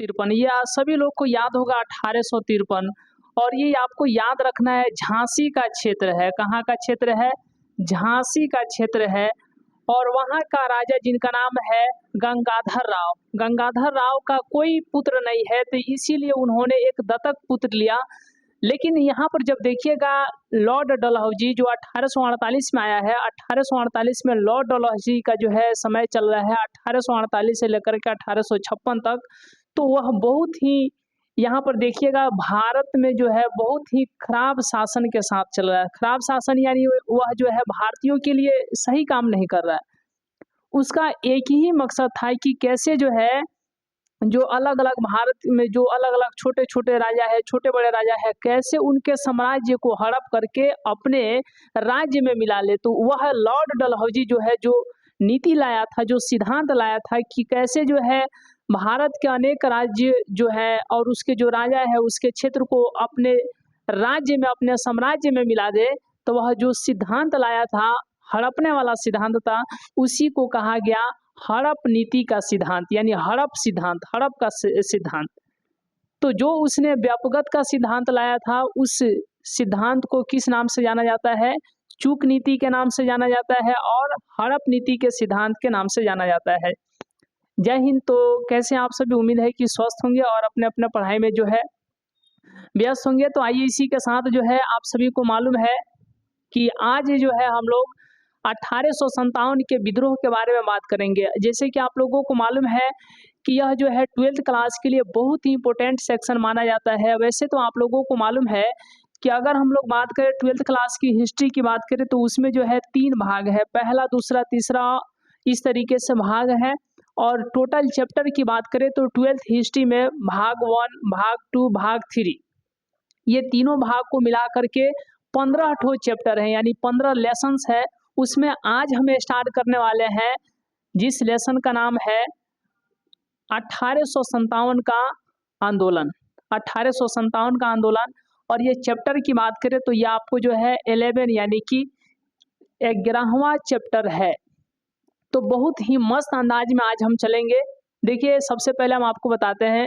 1853, ये सभी लोग को याद होगा 1853। और ये आपको याद रखना है, झांसी का क्षेत्र है। कहाँ का क्षेत्र है? झांसी का क्षेत्र है। और वहाँ का राजा जिनका नाम है गंगाधर राव। गंगाधर राव का कोई पुत्र नहीं है, तो इसीलिए उन्होंने एक दत्तक पुत्र लिया। लेकिन यहाँ पर जब देखिएगा, लॉर्ड डलहौजी जो 1848 में आया है, 1848 में लॉर्ड डलहौजी का जो है समय चल रहा है 1848 से लेकर के 1856 तक। तो वह बहुत ही, यहाँ पर देखिएगा, भारत में जो है बहुत ही खराब शासन के साथ चल रहा है। खराब शासन यानी वह जो है भारतीयों के लिए सही काम नहीं कर रहा है। उसका एक ही मकसद था कि कैसे जो है, जो अलग अलग भारत में जो अलग अलग छोटे छोटे राजा है, छोटे बड़े राजा है, कैसे उनके साम्राज्य को हड़प करके अपने राज्य में मिला ले। तो वह लॉर्ड डलहौजी जो है, जो नीति लाया था, जो सिद्धांत लाया था कि कैसे जो है भारत के अनेक राज्य जो है और उसके जो राजा है उसके क्षेत्र को अपने राज्य में, अपने साम्राज्य में मिला दे। तो वह जो सिद्धांत लाया था, हड़पने वाला सिद्धांत था, उसी को कहा गया हड़प नीति का सिद्धांत, यानी हड़प सिद्धांत, हड़प का सिद्धांत। तो जो उसने व्यापकता का सिद्धांत लाया था, उस सिद्धांत को किस नाम से जाना जाता है? चूक नीति के नाम से जाना जाता है और हड़प नीति के सिद्धांत के नाम से जाना जाता है। जय हिंद। तो कैसे आप सभी, उम्मीद है कि स्वस्थ होंगे और अपने अपने पढ़ाई में जो है व्यस्त होंगे। तो आइए इसी के साथ जो है, आप सभी को मालूम है कि आज जो है हम लोग 1857 के विद्रोह के बारे में बात करेंगे। जैसे कि आप लोगों को मालूम है कि यह जो है 12th क्लास के लिए बहुत ही इंपॉर्टेंट सेक्शन माना जाता है। वैसे तो आप लोगों को मालूम है कि अगर हम लोग बात करें 12th क्लास की हिस्ट्री की बात करें, तो उसमें जो है 3 भाग है, पहला, दूसरा, तीसरा, इस तरीके से भाग है। और टोटल चैप्टर की बात करें तो 12th हिस्ट्री में भाग 1, भाग 2, भाग 3, ये तीनों भाग को मिला करके 15 ठो चैप्टर है, यानी 15 लेसन्स है। उसमें आज हमें स्टार्ट करने वाले हैं जिस लेसन का नाम है 1857 का आंदोलन। 1857 का आंदोलन। और ये चैप्टर की बात करें तो ये आपको जो है 11 यानी कि 11वां चैप्टर है। तो बहुत ही मस्त अंदाज में आज हम चलेंगे। देखिए, सबसे पहले हम आपको बताते हैं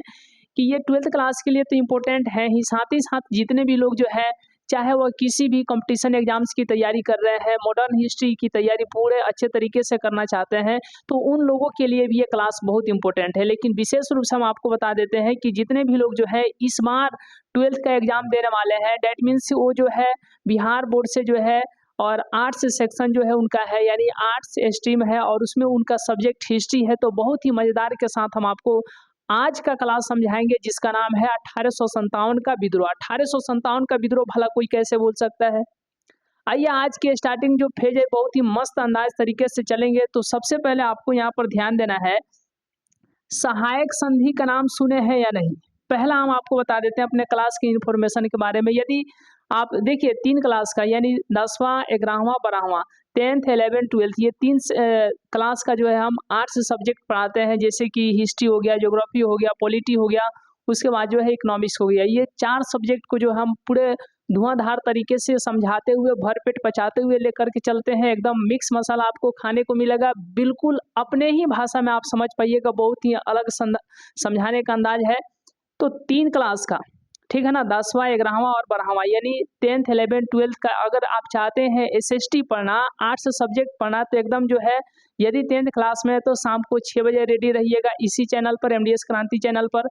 कि ये 12th क्लास के लिए तो इम्पोर्टेंट है ही, साथ जितने भी लोग जो है, चाहे वह किसी भी कंपटीशन एग्जाम्स की तैयारी कर रहे हैं, मॉडर्न हिस्ट्री की तैयारी पूरे अच्छे तरीके से करना चाहते हैं, तो उन लोगों के लिए भी ये क्लास बहुत इंपॉर्टेंट है। लेकिन विशेष रूप से हम आपको बता देते हैं कि जितने भी लोग जो है इस बार 12th का एग्जाम देने वाले हैं, डेट मीन्स वो जो है बिहार बोर्ड से जो है, और आर्ट्स सेक्शन जो है उनका है, यानी आर्ट्स स्ट्रीम है और उसमें उनका सब्जेक्ट हिस्ट्री है। तो बहुत ही मज़ेदार के साथ हम आपको आज का क्लास समझाएंगे जिसका नाम है 1857 का विद्रोह। 1857 का विद्रोह भला कोई कैसे बोल सकता है? आइए, आज के स्टार्टिंग जो फेज है बहुत ही मस्त अंदाज तरीके से चलेंगे। तो सबसे पहले आपको यहाँ पर ध्यान देना है, सहायक संधि का नाम सुने हैं या नहीं? पहला हम आपको बता देते हैं अपने क्लास की इंफॉर्मेशन के बारे में। यदि आप देखिए 3 क्लास का, यानी 10वां, 11वां, 12वां, 10th, 11th, 12th, ये 3 क्लास का जो है हम आर्ट्स सब्जेक्ट पढ़ाते हैं। जैसे कि हिस्ट्री हो गया, ज्योग्राफी हो गया, पॉलिटी हो गया, उसके बाद जो है इकोनॉमिक्स हो गया। ये 4 सब्जेक्ट को जो हम पूरे धुआंधार तरीके से समझाते हुए, भरपेट पचाते हुए लेकर के चलते हैं। एकदम मिक्स मसाला आपको खाने को मिलेगा, बिल्कुल अपने ही भाषा में आप समझ पाइएगा। बहुत ही अलग समझाने का अंदाज है। तो 3 क्लास का, ठीक है ना, 10वां, 11वां और 12वां, यानी 10th, 11th, 12th का अगर आप चाहते हैं SST पढ़ना, आर्ट्स सब्जेक्ट पढ़ना, तो एकदम जो है, यदि 10th क्लास में है तो शाम को 6 बजे रेडी रहिएगा इसी चैनल पर, MDS क्रांति चैनल पर।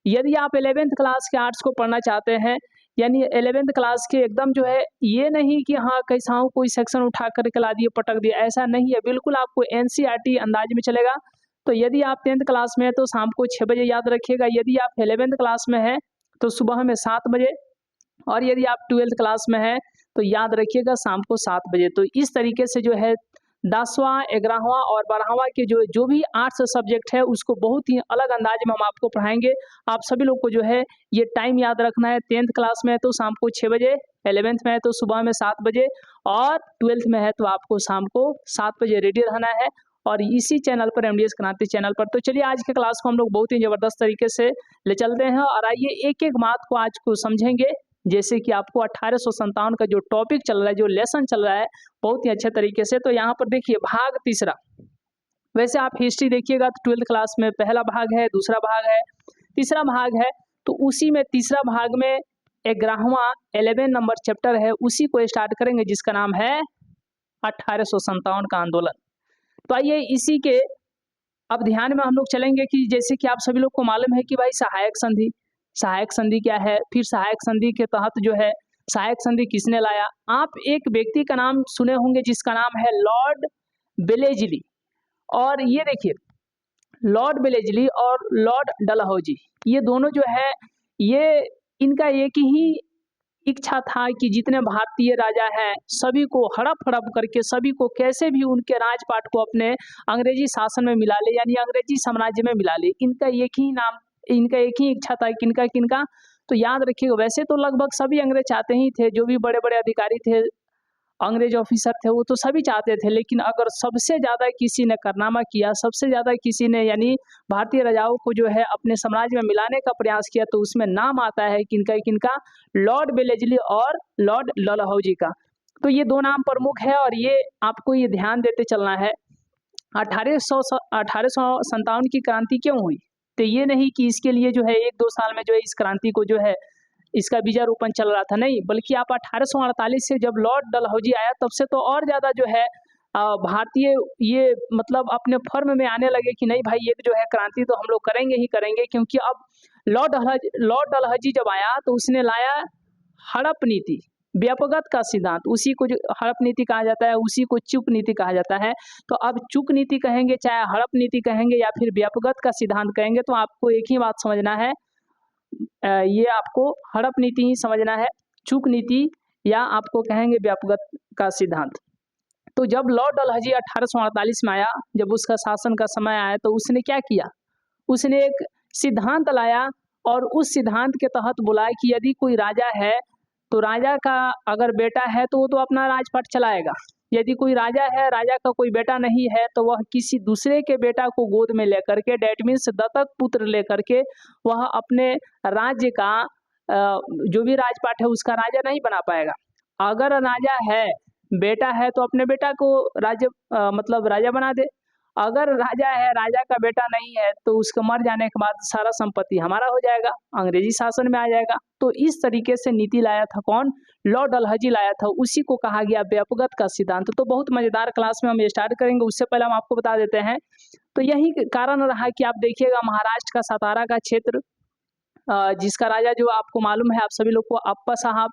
यदि आप 11th क्लास के आर्ट्स को पढ़ना चाहते हैं, यानी 11th क्लास के एकदम जो है, ये नहीं कि हाँ कैसा हूँ कोई सेक्शन उठा करके ला दिए, पटक दिए, ऐसा नहीं है। बिल्कुल आपको NCERT अंदाज में चलेगा। तो यदि आप 10th क्लास में है तो शाम को 6 बजे याद रखिएगा। यदि आप 11th क्लास में है तो सुबह में 7 बजे, और यदि आप 12th क्लास में है तो याद रखिएगा शाम को 7 बजे। तो इस तरीके से जो है 10वां, 11वां और 12वां के जो भी आर्ट्स सब्जेक्ट है उसको बहुत ही अलग अंदाज में हम आपको पढ़ाएंगे। आप सभी लोग को जो है ये टाइम याद रखना है। 10th क्लास में है तो शाम को 6 बजे, 11th में है तो सुबह में 7 बजे, और 12th में है तो आपको शाम को 7 बजे रेडी रहना है, और इसी चैनल पर, MDS क्रांति चैनल पर। तो चलिए आज के क्लास को हम लोग बहुत ही ज़बरदस्त तरीके से ले चलते हैं, और आइए एक एक बात को आज को समझेंगे। जैसे कि आपको 1857 का जो टॉपिक चल रहा है, जो लेसन चल रहा है, बहुत ही अच्छे तरीके से। तो यहाँ पर देखिए भाग 3, वैसे आप हिस्ट्री देखिएगा तो 12th क्लास में पहला भाग है, दूसरा भाग है, तीसरा भाग है, तो उसी में तीसरा भाग में 11वां 11 नंबर चैप्टर है, उसी को स्टार्ट करेंगे जिसका नाम है 1857 का आंदोलन। तो आइए इसी के अब ध्यान में हम लोग चलेंगे कि जैसे कि आप सभी लोग को मालूम है कि भाई सहायक संधि क्या है, फिर सहायक संधि के तहत जो है सहायक संधि किसने लाया। आप एक व्यक्ति का नाम सुने होंगे जिसका नाम है लॉर्ड बेलेजली, और ये देखिए लॉर्ड बेलेजली और लॉर्ड डलहौजी, ये दोनों जो है ये इनका एक ही इच्छा था कि जितने भारतीय राजा हैं सभी को हड़प हड़प करके सभी को कैसे भी उनके राजपाट को अपने अंग्रेजी शासन में मिला ले, यानी अंग्रेजी साम्राज्य में मिला ले। इनका एक ही इच्छा था, किनका किनका, तो याद रखिएगा। वैसे तो लगभग सभी अंग्रेज चाहते ही थे, जो भी बड़े बड़े अधिकारी थे, अंग्रेज ऑफिसर थे, वो तो सभी चाहते थे, लेकिन अगर सबसे ज़्यादा किसी ने कारनामा किया, सबसे ज़्यादा किसी ने यानी भारतीय राजाओं को जो है अपने साम्राज्य में मिलाने का प्रयास किया, तो उसमें नाम आता है किनका किनका, लॉर्ड बेलेजली और लॉर्ड डलहौजी का। तो ये दो नाम प्रमुख है और ये आपको ये ध्यान देते चलना है। 1857 की क्रांति क्यों हुई, तो ये नहीं कि इसके लिए जो है 1-2 साल में जो है इस क्रांति को जो है इसका बीजारोपण चल रहा था, नहीं, बल्कि आप 1848 से जब लॉर्ड डलहौजी आया तब से तो और ज़्यादा जो है भारतीय ये मतलब अपने फर्म में आने लगे कि नहीं भाई ये जो है क्रांति तो हम लोग करेंगे ही करेंगे, क्योंकि अब लॉर्ड डलहौजी जब आया तो उसने लाया हड़प नीति, व्यापकगत का सिद्धांत, उसी को जो हड़प नीति कहा जाता है उसी को चुक नीति कहा जाता है। तो अब चुक नीति कहेंगे, चाहे हड़प नीति कहेंगे या फिर व्यापकगत का सिद्धांत कहेंगे, तो आपको एक ही बात समझना है, ये आपको हड़प नीति ही समझना है, चुक नीति या आपको कहेंगे व्यापकगत का सिद्धांत। तो जब लॉर्ड डलहौजी 1848 में आया, जब उसका शासन का समय आया, तो उसने क्या किया, उसने एक सिद्धांत लाया और उस सिद्धांत के तहत बोला कि यदि कोई राजा है तो राजा का अगर बेटा है तो वो तो अपना राजपाट चलाएगा, यदि कोई राजा है, राजा का कोई बेटा नहीं है, तो वह किसी दूसरे के बेटा को गोद में लेकर के, डैट मीन्स दत्तक पुत्र लेकर के, वह अपने राज्य का जो भी राजपाट है उसका राजा नहीं बना पाएगा। अगर राजा है, बेटा है, तो अपने बेटा को मतलब राजा बना दे। अगर राजा है, राजा का बेटा नहीं है, तो उसके मर जाने के बाद सारा संपत्ति हमारा हो जाएगा, अंग्रेजी शासन में आ जाएगा। तो इस तरीके से नीति लाया था कौन, लॉर्ड डलहौजी लाया था, उसी को कहा गया व्यापकगत का सिद्धांत। तो बहुत मजेदार क्लास में हम स्टार्ट करेंगे, उससे पहले हम आपको बता देते हैं। तो यही कारण रहा कि आप देखिएगा महाराष्ट्र का सातारा का क्षेत्र, जिसका राजा जो आपको मालूम है, आप सभी लोग को अप्पा साहब।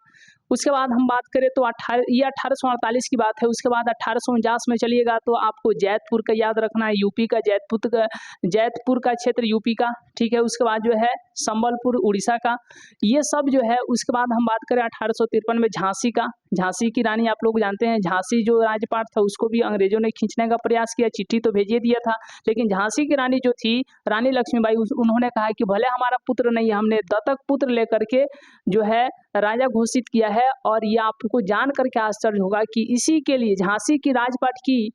उसके बाद हम बात करें तो 1848 की बात है। उसके बाद 1849 में चलिएगा तो आपको जैतपुर का याद रखना है, यूपी का जैतपुर का क्षेत्र यूपी का, ठीक है। उसके बाद जो है संबलपुर उड़ीसा का, ये सब जो है। उसके बाद हम बात करें 1853 में झांसी का, झांसी की रानी आप लोग जानते हैं, झांसी जो राजपाट था उसको भी अंग्रेजों ने खींचने का प्रयास किया, चिट्ठी तो भेजिए दिया था, लेकिन झांसी की रानी जो थी, रानी लक्ष्मीबाई, उन्होंने कहा कि भले हमारा पुत्र नहीं, हमने दत्तक पुत्र लेकर के जो है राजा घोषित किया है। और ये आपको जान करके आश्चर्य होगा कि इसी के लिए झांसी की राजपाट की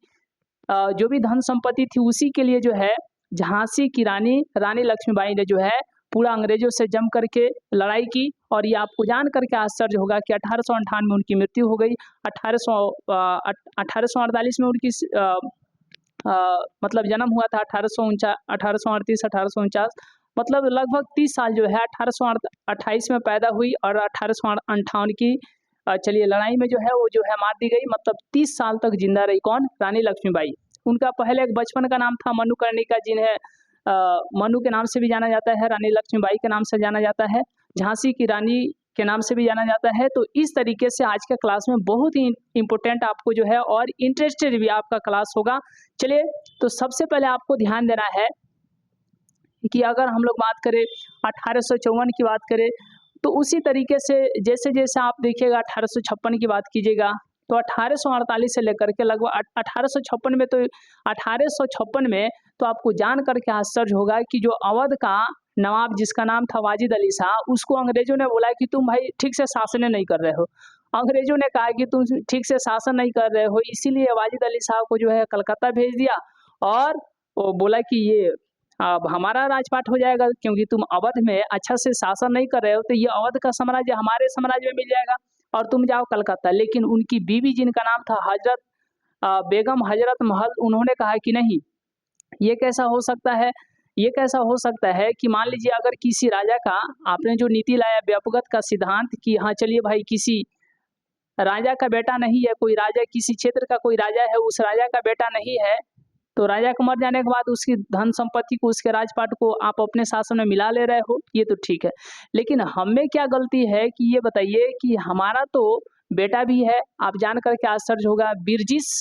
जो भी धन संपत्ति थी उसी के लिए जो है झांसी की रानी लक्ष्मीबाई ने जो है पूरा अंग्रेजों से जम करके लड़ाई की। और ये आपको जान करके आश्चर्य होगा कि 1858 में उनकी मृत्यु हो गई। 1848 में उनकी मतलब जन्म हुआ था, 1838 1849, मतलब लगभग 30 साल जो है 1828 में पैदा हुई और 1858 की चलिए लड़ाई में जो है वो जो है मार दी गई। मतलब 30 साल तक जिंदा रही कौन, रानी लक्ष्मीबाई। उनका पहले एक बचपन का नाम था मनुकर्णिका, जिन्हें मनु के नाम से भी जाना जाता है, रानी लक्ष्मीबाई के नाम से जाना जाता है, झांसी की रानी के नाम से भी जाना जाता है। तो इस तरीके से आज के क्लास में बहुत ही इम्पोर्टेंट आपको जो है और इंटरेस्टेड भी आपका क्लास होगा। चलिए, तो सबसे पहले आपको ध्यान देना है कि अगर हम लोग बात करें 1854 की बात करें, तो उसी तरीके से जैसे जैसे आप देखिएगा 1856 की बात कीजिएगा तो 1848 से लेकर के लगभग 1856 में, तो 1856 में तो आपको जान करके आश्चर्य होगा कि जो अवध का नवाब जिसका नाम था वाजिद अली शाह, उसको अंग्रेजों ने बोला कि तुम भाई ठीक से शासन नहीं कर रहे हो। अंग्रेजों ने कहा कि तुम ठीक से शासन नहीं कर रहे हो, इसीलिए वाजिद अली शाह को जो है कलकत्ता भेज दिया और वो बोला कि ये अब हमारा राजपाट हो जाएगा, क्योंकि तुम अवध में अच्छा से शासन नहीं कर रहे हो, तो ये अवध का साम्राज्य हमारे साम्राज्य में मिल जाएगा और तुम जाओ कलकत्ता। लेकिन उनकी बीवी जिनका नाम था बेगम हजरत महल, उन्होंने कहा कि नहीं, ये कैसा हो सकता है, ये कैसा हो सकता है कि मान लीजिए अगर किसी राजा का आपने जो नीति लाया व्यापकत का सिद्धांत कि हाँ चलिए भाई किसी राजा का बेटा नहीं है, कोई राजा किसी क्षेत्र का कोई राजा है, उस राजा का बेटा नहीं है, तो राजा को मर जाने के बाद उसकी धन संपत्ति को, उसके राजपाट को आप अपने शासन में मिला ले रहे हो, ये तो ठीक है। लेकिन हमें क्या गलती है कि ये बताइए कि हमारा तो बेटा भी है, आप जान करके आश्चर्य होगा, बिरजिस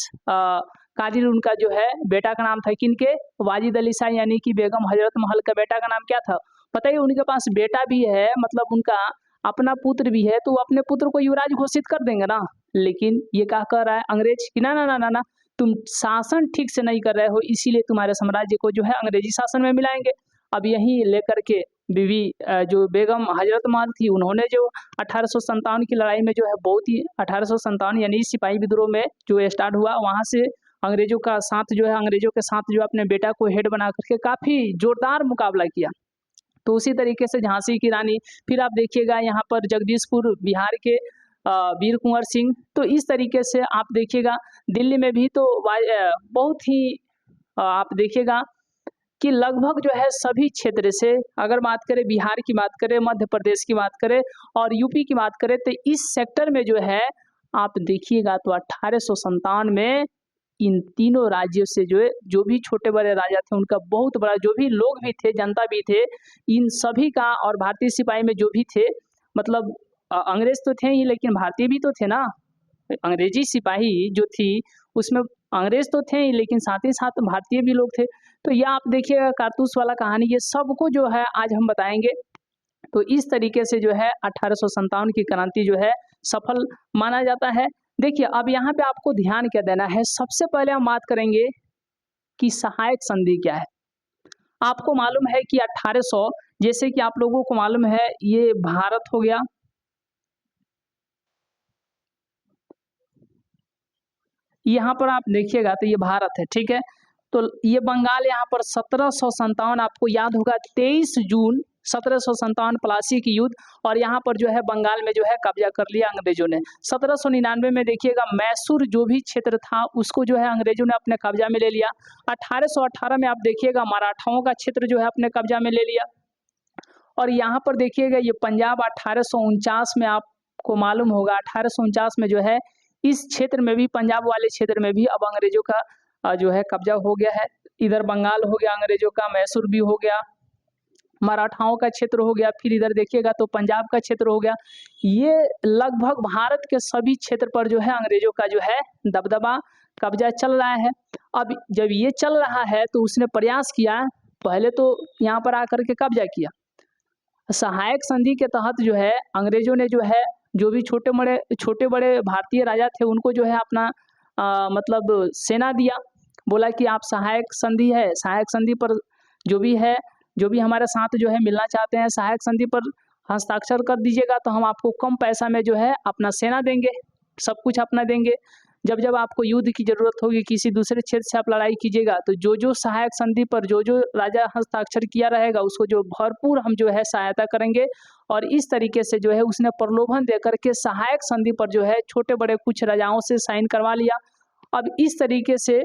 कादिर उनका जो है बेटा का नाम था, किनके? वाजिद अली शाह यानी कि बेगम हजरत महल का बेटा का नाम क्या था? पता ही, उनके पास बेटा भी है, मतलब उनका अपना पुत्र भी है, तो वो अपने पुत्र को युवराज घोषित कर देंगे ना। लेकिन ये क्या कह रहा है अंग्रेज कि ना ना ना ना ना, तुम शासन ठीक से नहीं कर रहे हो, इसीलिए तुम्हारे साम्राज्य को जो है अंग्रेजी शासन में मिलाएंगे। अब यही लेकर के बीवी जो बेगम हजरत महल थी, उन्होंने जो 1857 की लड़ाई में जो है बहुत ही 1857 यानी सिपाही विद्रोह में जो स्टार्ट हुआ, वहाँ से अंग्रेजों का साथ जो है, अंग्रेजों के साथ जो अपने बेटा को हेड बना करके काफ़ी जोरदार मुकाबला किया। तो उसी तरीके से झांसी की रानी, फिर आप देखिएगा यहाँ पर जगदीशपुर बिहार के वीर कुंवर सिंह, तो इस तरीके से आप देखिएगा दिल्ली में भी तो बहुत ही आप देखिएगा कि लगभग जो है सभी क्षेत्र से, अगर बात करें बिहार की बात करें, मध्य प्रदेश की बात करें और यूपी की बात करें, तो इस सेक्टर में जो है आप देखिएगा तो 1857 में इन तीनों राज्यों से जो है, जो भी छोटे बड़े राजा थे उनका बहुत बड़ा, जो भी लोग भी थे, जनता भी थे, इन सभी का, और भारतीय सिपाही में जो भी थे, मतलब अंग्रेज तो थे ही लेकिन भारतीय भी तो थे ना। अंग्रेजी सिपाही जो थी उसमें अंग्रेज तो थे ही लेकिन साथ ही साथ भारतीय भी लोग थे। तो ये आप देखिएगा कारतूस वाला कहानी, ये सबको जो है आज हम बताएंगे। तो इस तरीके से जो है 1857 की क्रांति जो है सफल माना जाता है। देखिए अब यहाँ पे आपको ध्यान क्या देना है, सबसे पहले हम बात करेंगे कि सहायक संधि क्या है। आपको मालूम है कि 1800, जैसे कि आप लोगों को मालूम है ये भारत हो गया, यहाँ पर आप देखिएगा तो ये भारत है, ठीक है। तो ये बंगाल यहाँ पर 1757, आपको याद होगा 23 जून 1757 प्लासी की युद्ध, और यहाँ पर जो है बंगाल में जो है कब्जा कर लिया अंग्रेजों ने। 1799 में देखिएगा मैसूर जो भी क्षेत्र था उसको जो है अंग्रेजों ने अपने कब्जा में ले लिया। 1818 में आप देखिएगा मराठाओं का क्षेत्र जो है अपने कब्जा में ले लिया। और यहाँ पर देखिएगा ये पंजाब 1849 में, आपको मालूम होगा 1849 में जो है इस क्षेत्र में भी, पंजाब वाले क्षेत्र में भी अब अंग्रेजों का जो है कब्जा हो गया है। इधर बंगाल हो गया अंग्रेजों का, मैसूर भी हो गया, मराठाओं का क्षेत्र हो गया, फिर इधर देखिएगा तो पंजाब का क्षेत्र हो गया। ये लगभग भारत के सभी क्षेत्र पर जो है अंग्रेजों का जो है दबदबा, कब्जा चल रहा है। अब जब ये चल रहा है तो उसने प्रयास किया, पहले तो यहाँ पर आकर के कब्जा किया। सहायक संधि के तहत जो है अंग्रेजों ने जो है जो भी छोटे बड़े भारतीय राजा थे उनको जो है अपना मतलब सेना दिया, बोला कि आप सहायक संधि है, सहायक संधि पर जो भी है, जो भी हमारे साथ जो है मिलना चाहते हैं, सहायक संधि पर हस्ताक्षर कर दीजिएगा तो हम आपको कम पैसा में जो है अपना सेना देंगे, सब कुछ अपना देंगे। जब जब आपको युद्ध की जरूरत होगी, किसी दूसरे क्षेत्र से आप लड़ाई कीजिएगा, तो जो जो सहायक संधि पर जो राजा हस्ताक्षर किया रहेगा उसको जो भरपूर हम जो है सहायता करेंगे। और इस तरीके से जो है उसने प्रलोभन देकर के सहायक संधि पर जो है छोटे बड़े कुछ राजाओं से साइन करवा लिया। अब इस तरीके से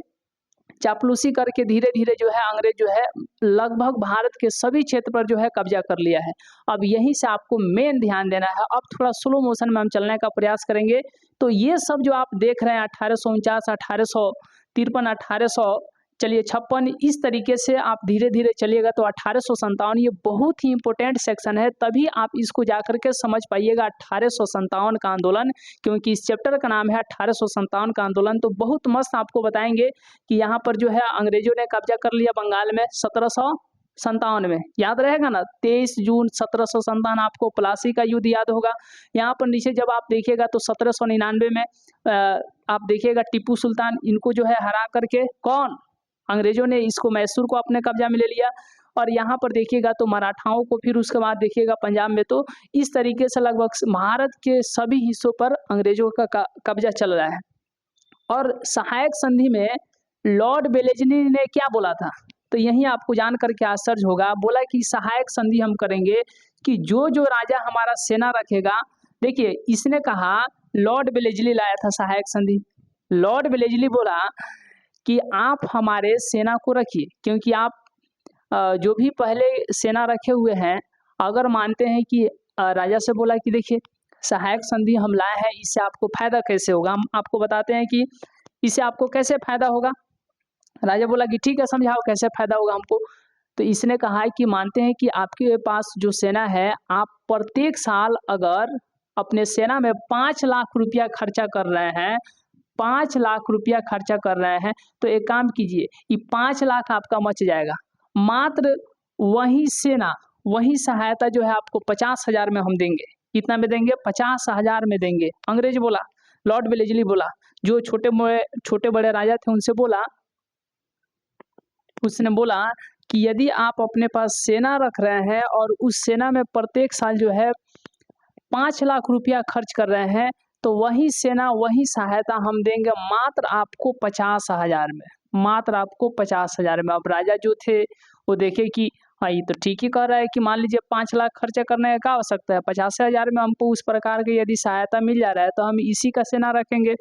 चापलूसी करके धीरे धीरे जो है अंग्रेज जो है लगभग भारत के सभी क्षेत्र पर जो है कब्जा कर लिया है। अब यहीं से आपको मेन ध्यान देना है। अब थोड़ा स्लो मोशन में हम चलने का प्रयास करेंगे। तो ये सब जो आप देख रहे हैं 1849, 1853, 1800, चलिए 56, इस तरीके से आप धीरे धीरे चलिएगा तो 1857 ये बहुत ही इंपॉर्टेंट सेक्शन है, तभी आप इसको जाकर के समझ पाइएगा 1857 का आंदोलन, क्योंकि इस चैप्टर का नाम है 1857 का आंदोलन। तो बहुत मस्त आपको बताएंगे कि यहाँ पर जो है अंग्रेजों ने कब्जा कर लिया बंगाल में 1757 में, याद रहेगा ना 23 जून 1757, आपको प्लासी का युद्ध याद होगा। यहाँ पर नीचे जब आप देखिएगा तो 1799 में आप देखिएगा टीपू सुल्तान, इनको जो है हरा करके कौन, अंग्रेजों ने इसको मैसूर को अपने कब्जा में ले लिया। और यहाँ पर देखिएगा तो मराठाओं को, फिर उसके बाद देखिएगा पंजाब में। तो इस तरीके से लगभग भारत के सभी हिस्सों पर अंग्रेजों का कब्जा चल रहा है। और सहायक संधि में लॉर्ड वेलेस्ली ने क्या बोला था, तो यही आपको जान करके आश्चर्य होगा। बोला कि सहायक संधि हम करेंगे कि जो जो राजा हमारा सेना रखेगा, देखिए इसने कहा, लॉर्ड वेलेस्ली लाया था सहायक संधि। लॉर्ड वेलेस्ली बोला कि आप हमारे सेना को रखिए, क्योंकि आप जो भी पहले सेना रखे हुए हैं, अगर मानते हैं कि राजा से बोला कि देखिए सहायक संधि हम लाए हैं, इससे आपको फायदा कैसे होगा, हम आपको बताते हैं कि इससे आपको कैसे फायदा होगा। राजा बोला कि ठीक है, समझाओ कैसे फायदा होगा हमको। तो इसने कहा है कि मानते हैं कि आपके पास जो सेना है, आप प्रत्येक साल अगर अपने सेना में 5 लाख रुपया खर्चा कर रहे हैं, 5 लाख रुपया खर्चा कर रहे हैं, तो एक काम कीजिए, ये 5 लाख आपका बच जाएगा। मात्र वही सेना, वही सहायता जो है आपको 50,000 में हम देंगे। कितना में देंगे? 50,000 में देंगे। अंग्रेज बोला, लॉर्ड वेलेस्ली बोला, जो छोटे बड़े राजा थे उनसे बोला, उसने बोला कि यदि आप अपने पास सेना रख रहे हैं और उस सेना में प्रत्येक साल जो है 5 लाख रुपया खर्च कर रहे हैं, तो वही सेना, वही सहायता हम देंगे मात्र आपको 50,000 में, मात्र आपको 50,000 में। अब राजा जो थे वो देखे कि हाँ, ये तो ठीक ही कह रहा है कि मान लीजिए 5 लाख खर्चा करने का क्या आवश्यकता है, 50,000 में हमको उस प्रकार की यदि सहायता मिल जा रहा है तो हम इसी का सेना रखेंगे।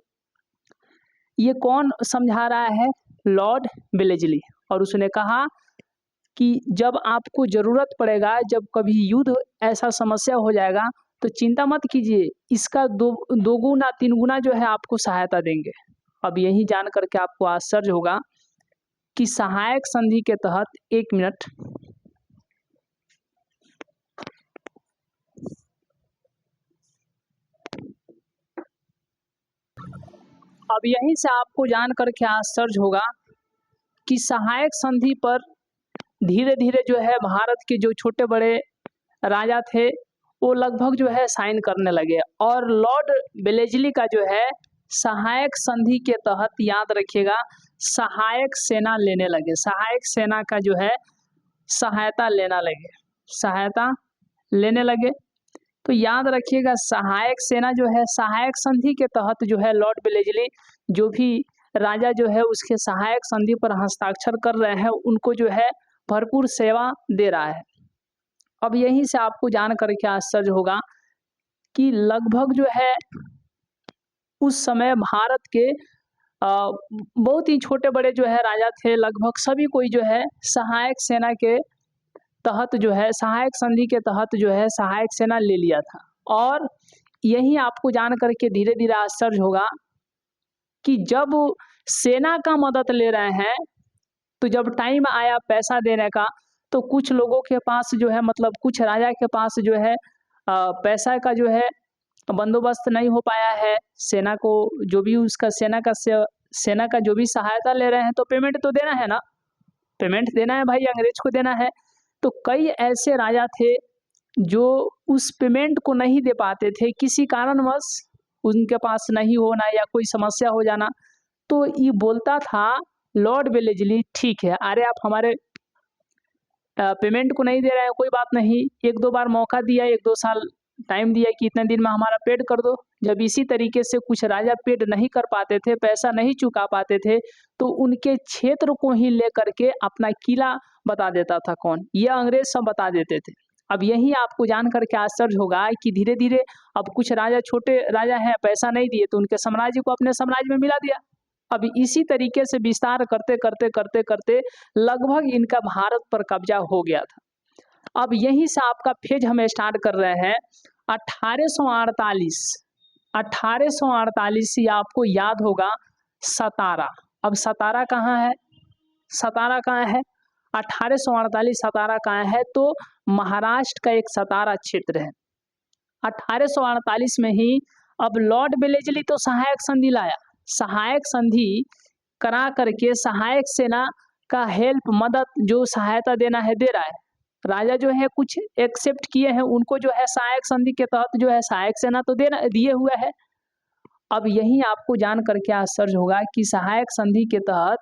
ये कौन समझा रहा है? Lord Wellesley. और उसने कहा कि जब आपको ज़रूरत पड़ेगा, जब कभी युद्ध ऐसा समस्या हो जाएगा, तो चिंता मत कीजिए, इसका दो गुना 3 गुना जो है आपको सहायता देंगे। अब यही जान करके आपको आश्चर्य होगा कि सहायक संधि के तहत, 1 मिनट, अब यहीं से आपको जान करके आश्चर्य होगा कि सहायक संधि पर धीरे धीरे जो है भारत के जो छोटे बड़े राजा थे वो लगभग जो है साइन करने लगे, और लॉर्ड वेलेस्ली का जो है सहायक संधि के तहत, याद रखिएगा, सहायक सेना लेने लगे, सहायक सेना का जो है सहायता लेने लगे। तो याद रखिएगा, सहायक सेना जो है सहायक संधि के तहत जो है लॉर्ड वेलेस्ली जो भी राजा जो है उसके सहायक संधि पर हस्ताक्षर कर रहे हैं, उनको जो है भरपूर सेवा दे रहा है। अब यहीं से आपको जान करके आश्चर्य होगा कि लगभग जो है उस समय भारत के बहुत ही छोटे बड़े जो है राजा थे, लगभग सभी कोई जो है सहायक सेना के तहत जो है, सहायक संधि के तहत जो है सहायक सेना ले लिया था। और यही आपको जान करके धीरे धीरे आश्चर्य होगा कि जब सेना का मदद ले रहे हैं, तो जब टाइम आया पैसा देने का, तो कुछ लोगों के पास जो है, मतलब कुछ राजा के पास जो है पैसा का जो है बंदोबस्त नहीं हो पाया है। सेना को जो भी उसका सेना का जो भी सहायता ले रहे हैं, तो पेमेंट तो देना है ना, पेमेंट देना है भाई, अंग्रेज को देना है। तो कई ऐसे राजा थे जो उस पेमेंट को नहीं दे पाते थे, किसी कारणवश उनके पास नहीं होना या कोई समस्या हो जाना। तो ये बोलता था लॉर्ड वेलेस्ली, ठीक है, अरे आप हमारे पेमेंट को नहीं दे रहे हैं, कोई बात नहीं, 1-2 बार मौका दिया, 1-2 साल टाइम दिया कि इतने दिन में हमारा पेड कर दो। जब इसी तरीके से कुछ राजा पेड नहीं कर पाते थे, पैसा नहीं चुका पाते थे, तो उनके क्षेत्र को ही लेकर के अपना किला बता देता था कौन, ये अंग्रेज सब बता देते थे। अब यही आपको जान करके आश्चर्य होगा कि धीरे धीरे अब कुछ राजा, छोटे राजा हैं, पैसा नहीं दिए तो उनके साम्राज्य को अपने साम्राज्य में मिला दिया। अब इसी तरीके से विस्तार करते करते करते करते लगभग इनका भारत पर कब्जा हो गया था। अब यहीं से आपका फेज हम स्टार्ट कर रहे हैं 1848। 1848 ये आपको याद होगा सतारा। अब सतारा कहाँ है? सतारा कहाँ है? 1848 सतारा कहाँ है? तो महाराष्ट्र का एक सतारा क्षेत्र है। 1848 में ही अब लॉर्ड वेलेस्ली तो सहायक संधि लाया, सहायक संधि करा करके सहायक सेना का हेल्प, मदद, जो सहायता देना है दे रहा है। राजा जो है कुछ एक्सेप्ट किए हैं, उनको जो है सहायक संधि के तहत जो है सहायक सेना तो देना दिए हुए है। अब यही आपको जान करके आश्चर्य होगा कि सहायक संधि के तहत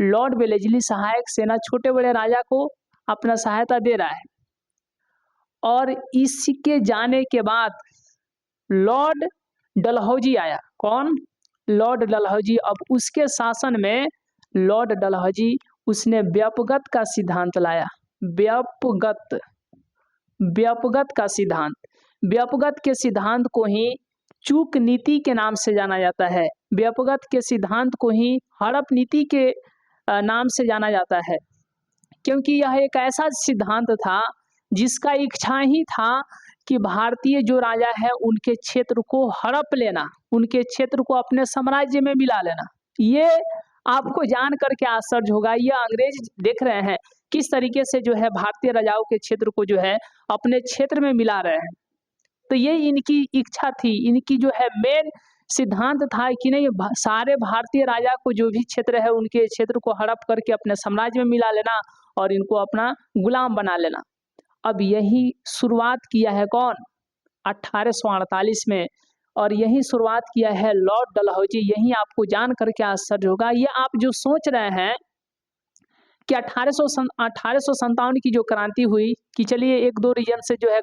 लॉर्ड वेलेस्ली सहायक सेना छोटे बड़े राजा को अपना सहायता दे रहा है। और इसके जाने के बाद लॉर्ड डलहौजी आया। कौन? लॉर्ड डलहौजी। अब उसके शासन में लॉर्ड डलहौजी, उसने व्यापगत का सिद्धांत लाया। व्यापगत का सिद्धांत, व्यापगत के सिद्धांत को ही चूक नीति के नाम से जाना जाता है। व्यापगत के सिद्धांत को ही हड़प नीति के नाम से जाना जाता है। क्योंकि यह एक ऐसा सिद्धांत था जिसका इच्छा ही था कि भारतीय जो राजा है उनके क्षेत्र को हड़प लेना, उनके क्षेत्र को अपने साम्राज्य में मिला लेना। ये आपको जान करके आश्चर्य होगा, ये अंग्रेज देख रहे हैं किस तरीके से जो है भारतीय राजाओं के क्षेत्र को जो है अपने क्षेत्र में मिला रहे हैं। तो ये इनकी इच्छा थी, इनकी जो है मेन सिद्धांत था कि नहीं सारे भारतीय राजा को जो भी क्षेत्र है उनके क्षेत्र को हड़प करके अपने साम्राज्य में मिला लेना और इनको अपना गुलाम बना लेना। अब यही शुरुआत किया है कौन? 1848 में, और यही शुरुआत किया है लॉर्ड डलहौजी। यही आपको जान करके आश्चर्य होगा, ये आप जो सोच रहे हैं कि 1857 की जो क्रांति हुई कि चलिए एक दो रीजन से जो है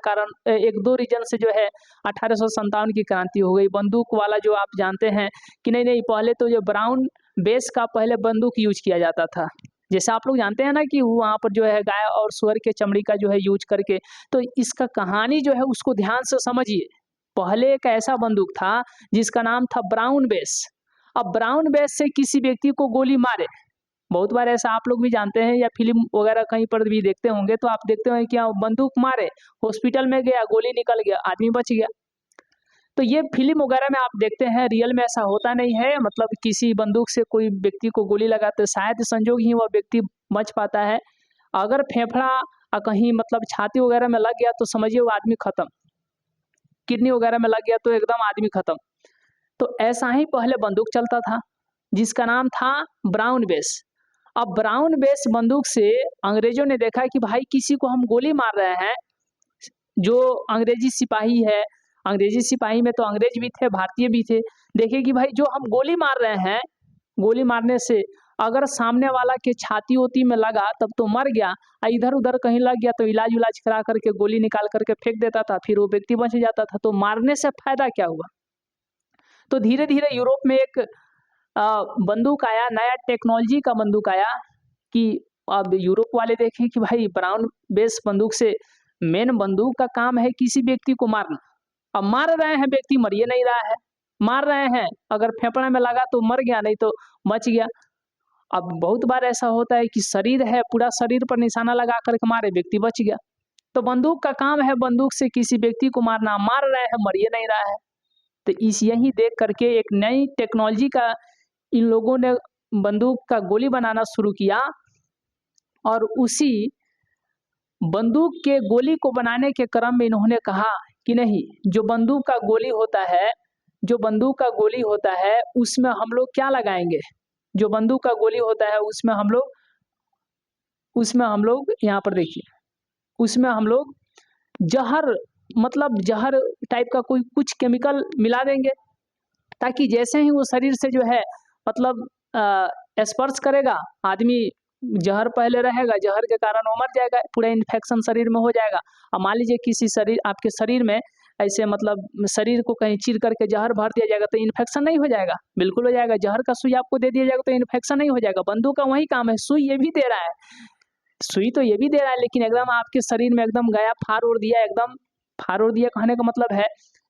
1857 की क्रांति हो गई, बंदूक वाला जो आप जानते हैं कि नहीं पहले तो जो ब्राउन बेस का पहले बंदूक यूज किया जाता था। जैसे आप लोग जानते हैं ना कि वहाँ पर जो है गाय और सुअर के चमड़ी का जो है यूज करके, तो इसका कहानी जो है उसको ध्यान से समझिए। पहले एक ऐसा बंदूक था जिसका नाम था ब्राउन बेस। अब ब्राउन बेस से किसी व्यक्ति को गोली मारे, बहुत बार ऐसा आप लोग भी जानते हैं या फिल्म वगैरह कहीं पर भी देखते होंगे, तो आप देखते होंगे कि बंदूक मारे, हॉस्पिटल में गया, गोली निकल गया, आदमी बच गया। तो ये फिल्म वगैरह में आप देखते हैं, रियल में ऐसा होता नहीं है। मतलब किसी बंदूक से कोई व्यक्ति को गोली लगाते शायद संजोग ही वह व्यक्ति बच पाता है। अगर फेफड़ा कहीं मतलब छाती वगैरह में लग गया तो समझिए वो आदमी खत्म, किडनी वगैरह में लग गया तो एकदम आदमी खत्म। तो ऐसा ही पहले बंदूक चलता था जिसका नाम था ब्राउन बेस। अब ब्राउन बेस बंदूक से अंग्रेजों ने देखा कि भाई किसी को हम गोली मार रहे हैं, जो अंग्रेजी सिपाही है, अंग्रेजी सिपाही में तो अंग्रेज भी थे, भारतीय भी थे, देखे कि भाई जो हम गोली मार रहे हैं, गोली मारने से अगर सामने वाला के छाती ओती में लगा तब तो मर गया, इधर उधर कहीं लग गया तो इलाज उलाज करा करके गोली निकाल करके फेंक देता था, फिर वो व्यक्ति बच जाता था। तो मारने से फायदा क्या हुआ? तो धीरे धीरे यूरोप में एक बंदूक आया, नया टेक्नोलॉजी का बंदूक आया कि अब यूरोप वाले देखे कि भाई ब्राउन बेस बंदूक से मेन बंदूक का काम है किसी व्यक्ति को मारना। अब मार रहे हैं, व्यक्ति मरिए नहीं रहा है, मार रहे हैं, अगर फेफड़े में लगा तो मर गया, नहीं तो बच गया। अब बहुत बार ऐसा होता है कि शरीर है, पूरा शरीर पर निशाना लगा करके मारे, व्यक्ति बच गया। तो बंदूक का काम है बंदूक से किसी व्यक्ति को मारना, मार रहे हैं, मरिए नहीं रहा है। तो यही देख करके एक नई टेक्नोलॉजी का इन लोगों ने बंदूक का गोली बनाना शुरू किया, और उसी बंदूक के गोली को बनाने के क्रम में इन्होंने कहा कि नहीं, जो बंदूक का गोली होता है, जो बंदूक का गोली होता है उसमें हम लोग क्या लगाएंगे, जो बंदूक का गोली होता है उसमें हम लोग यहाँ पर देखिए, उसमें हम लोग जहर, मतलब जहर टाइप का कोई कुछ केमिकल मिला देंगे, ताकि जैसे ही वो शरीर से जो है मतलब स्पर्श करेगा, आदमी जहर पहले रहेगा, जहर के कारण वो मर जाएगा, पूरा इन्फेक्शन शरीर में हो जाएगा। अब मान लीजिए किसी आपके शरीर में ऐसे मतलब शरीर को कहीं चीर करके जहर भर दिया जाएगा तो इन्फेक्शन नहीं हो जाएगा? बिल्कुल हो जाएगा। जहर का सुई आपको दे दिया जाएगा तो इन्फेक्शन नहीं हो जाएगा। बंदूक का वही काम है, सुई ये भी दे रहा है, सुई तो ये भी दे रहा है, लेकिन एकदम आपके शरीर में एकदम गया, फाड़ उड़ दिया, एकदम फाड़ उड़ दिया। कहने का मतलब है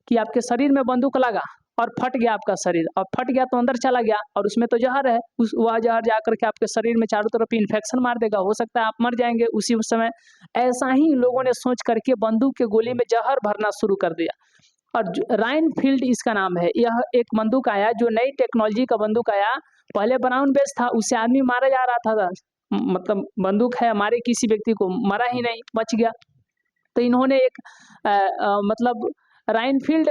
कि आपके शरीर में बंदूक लगा और फट गया आपका शरीर, और फट गया तो अंदर चला गया, और उसमें तो जहर है, वह जहर जा करके आपके शरीर में चारों तरफ इन्फेक्शन मार देगा, हो सकता है आप मर जाएंगे उसी समय। ऐसा ही लोगों ने सोच करके बंदूक के गोली में जहर भरना शुरू कर दिया, और राइनफील्ड इसका नाम है। यह एक बंदूक आया, जो नई टेक्नोलॉजी का बंदूक आया। पहले ब्राउन बेस था, उससे आदमी मारा जा रहा था, मतलब बंदूक है, मारे किसी व्यक्ति को, मरा ही नहीं, बच गया। तो इन्होंने एक मतलब राइनफील्ड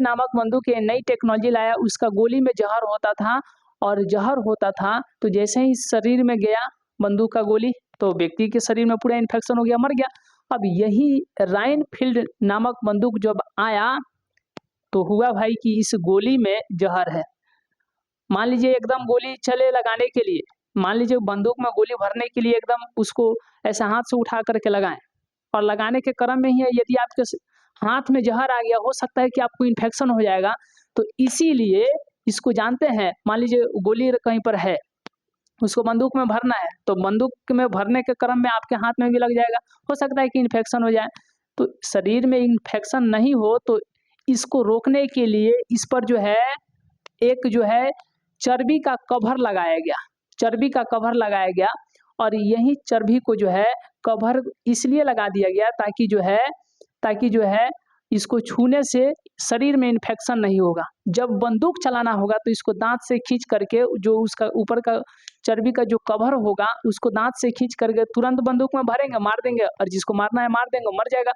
नामक बंदूक ये नई टेक्नोलॉजी लाया। उसका गोली में जहर होता था, और जहर होता था तो जैसे ही शरीर में गया बंदूक का गोली तो व्यक्ति के शरीर में पूरा इन्फेक्शन हो गया, मर गया। अब यही राइनफील्ड नामक बंदूक जब आया तो हुआ भाई कि इस गोली में जहर है। मान लीजिए एकदम गोली चले लगाने के लिए, मान लीजिए बंदूक में गोली भरने के लिए एकदम उसको ऐसे हाथ से उठा करके लगाएं, और लगाने के क्रम में ही यदि आपके हाथ में जहर आ गया, हो सकता है कि आपको इन्फेक्शन हो जाएगा। तो इसीलिए इसको जानते हैं, मान लीजिए गोली कहीं पर है, उसको बंदूक में भरना है, तो बंदूक में भरने के क्रम में आपके हाथ में भी लग जाएगा, हो सकता है कि इन्फेक्शन हो जाए। तो शरीर में इन्फेक्शन नहीं हो, तो इसको रोकने के लिए इस पर जो है एक जो है चर्बी का कवर लगाया गया, चर्बी का कवर लगाया गया, और यही चर्बी को जो है कवर इसलिए लगा दिया गया ताकि जो है इसको छूने से शरीर में इन्फेक्शन नहीं होगा। जब बंदूक चलाना होगा तो इसको दांत से खींच करके जो उसका ऊपर का चर्बी का जो कवर होगा उसको दांत से खींच करके तुरंत बंदूक में भरेंगे, मार देंगे, और जिसको मारना है मार देंगे, मर जाएगा।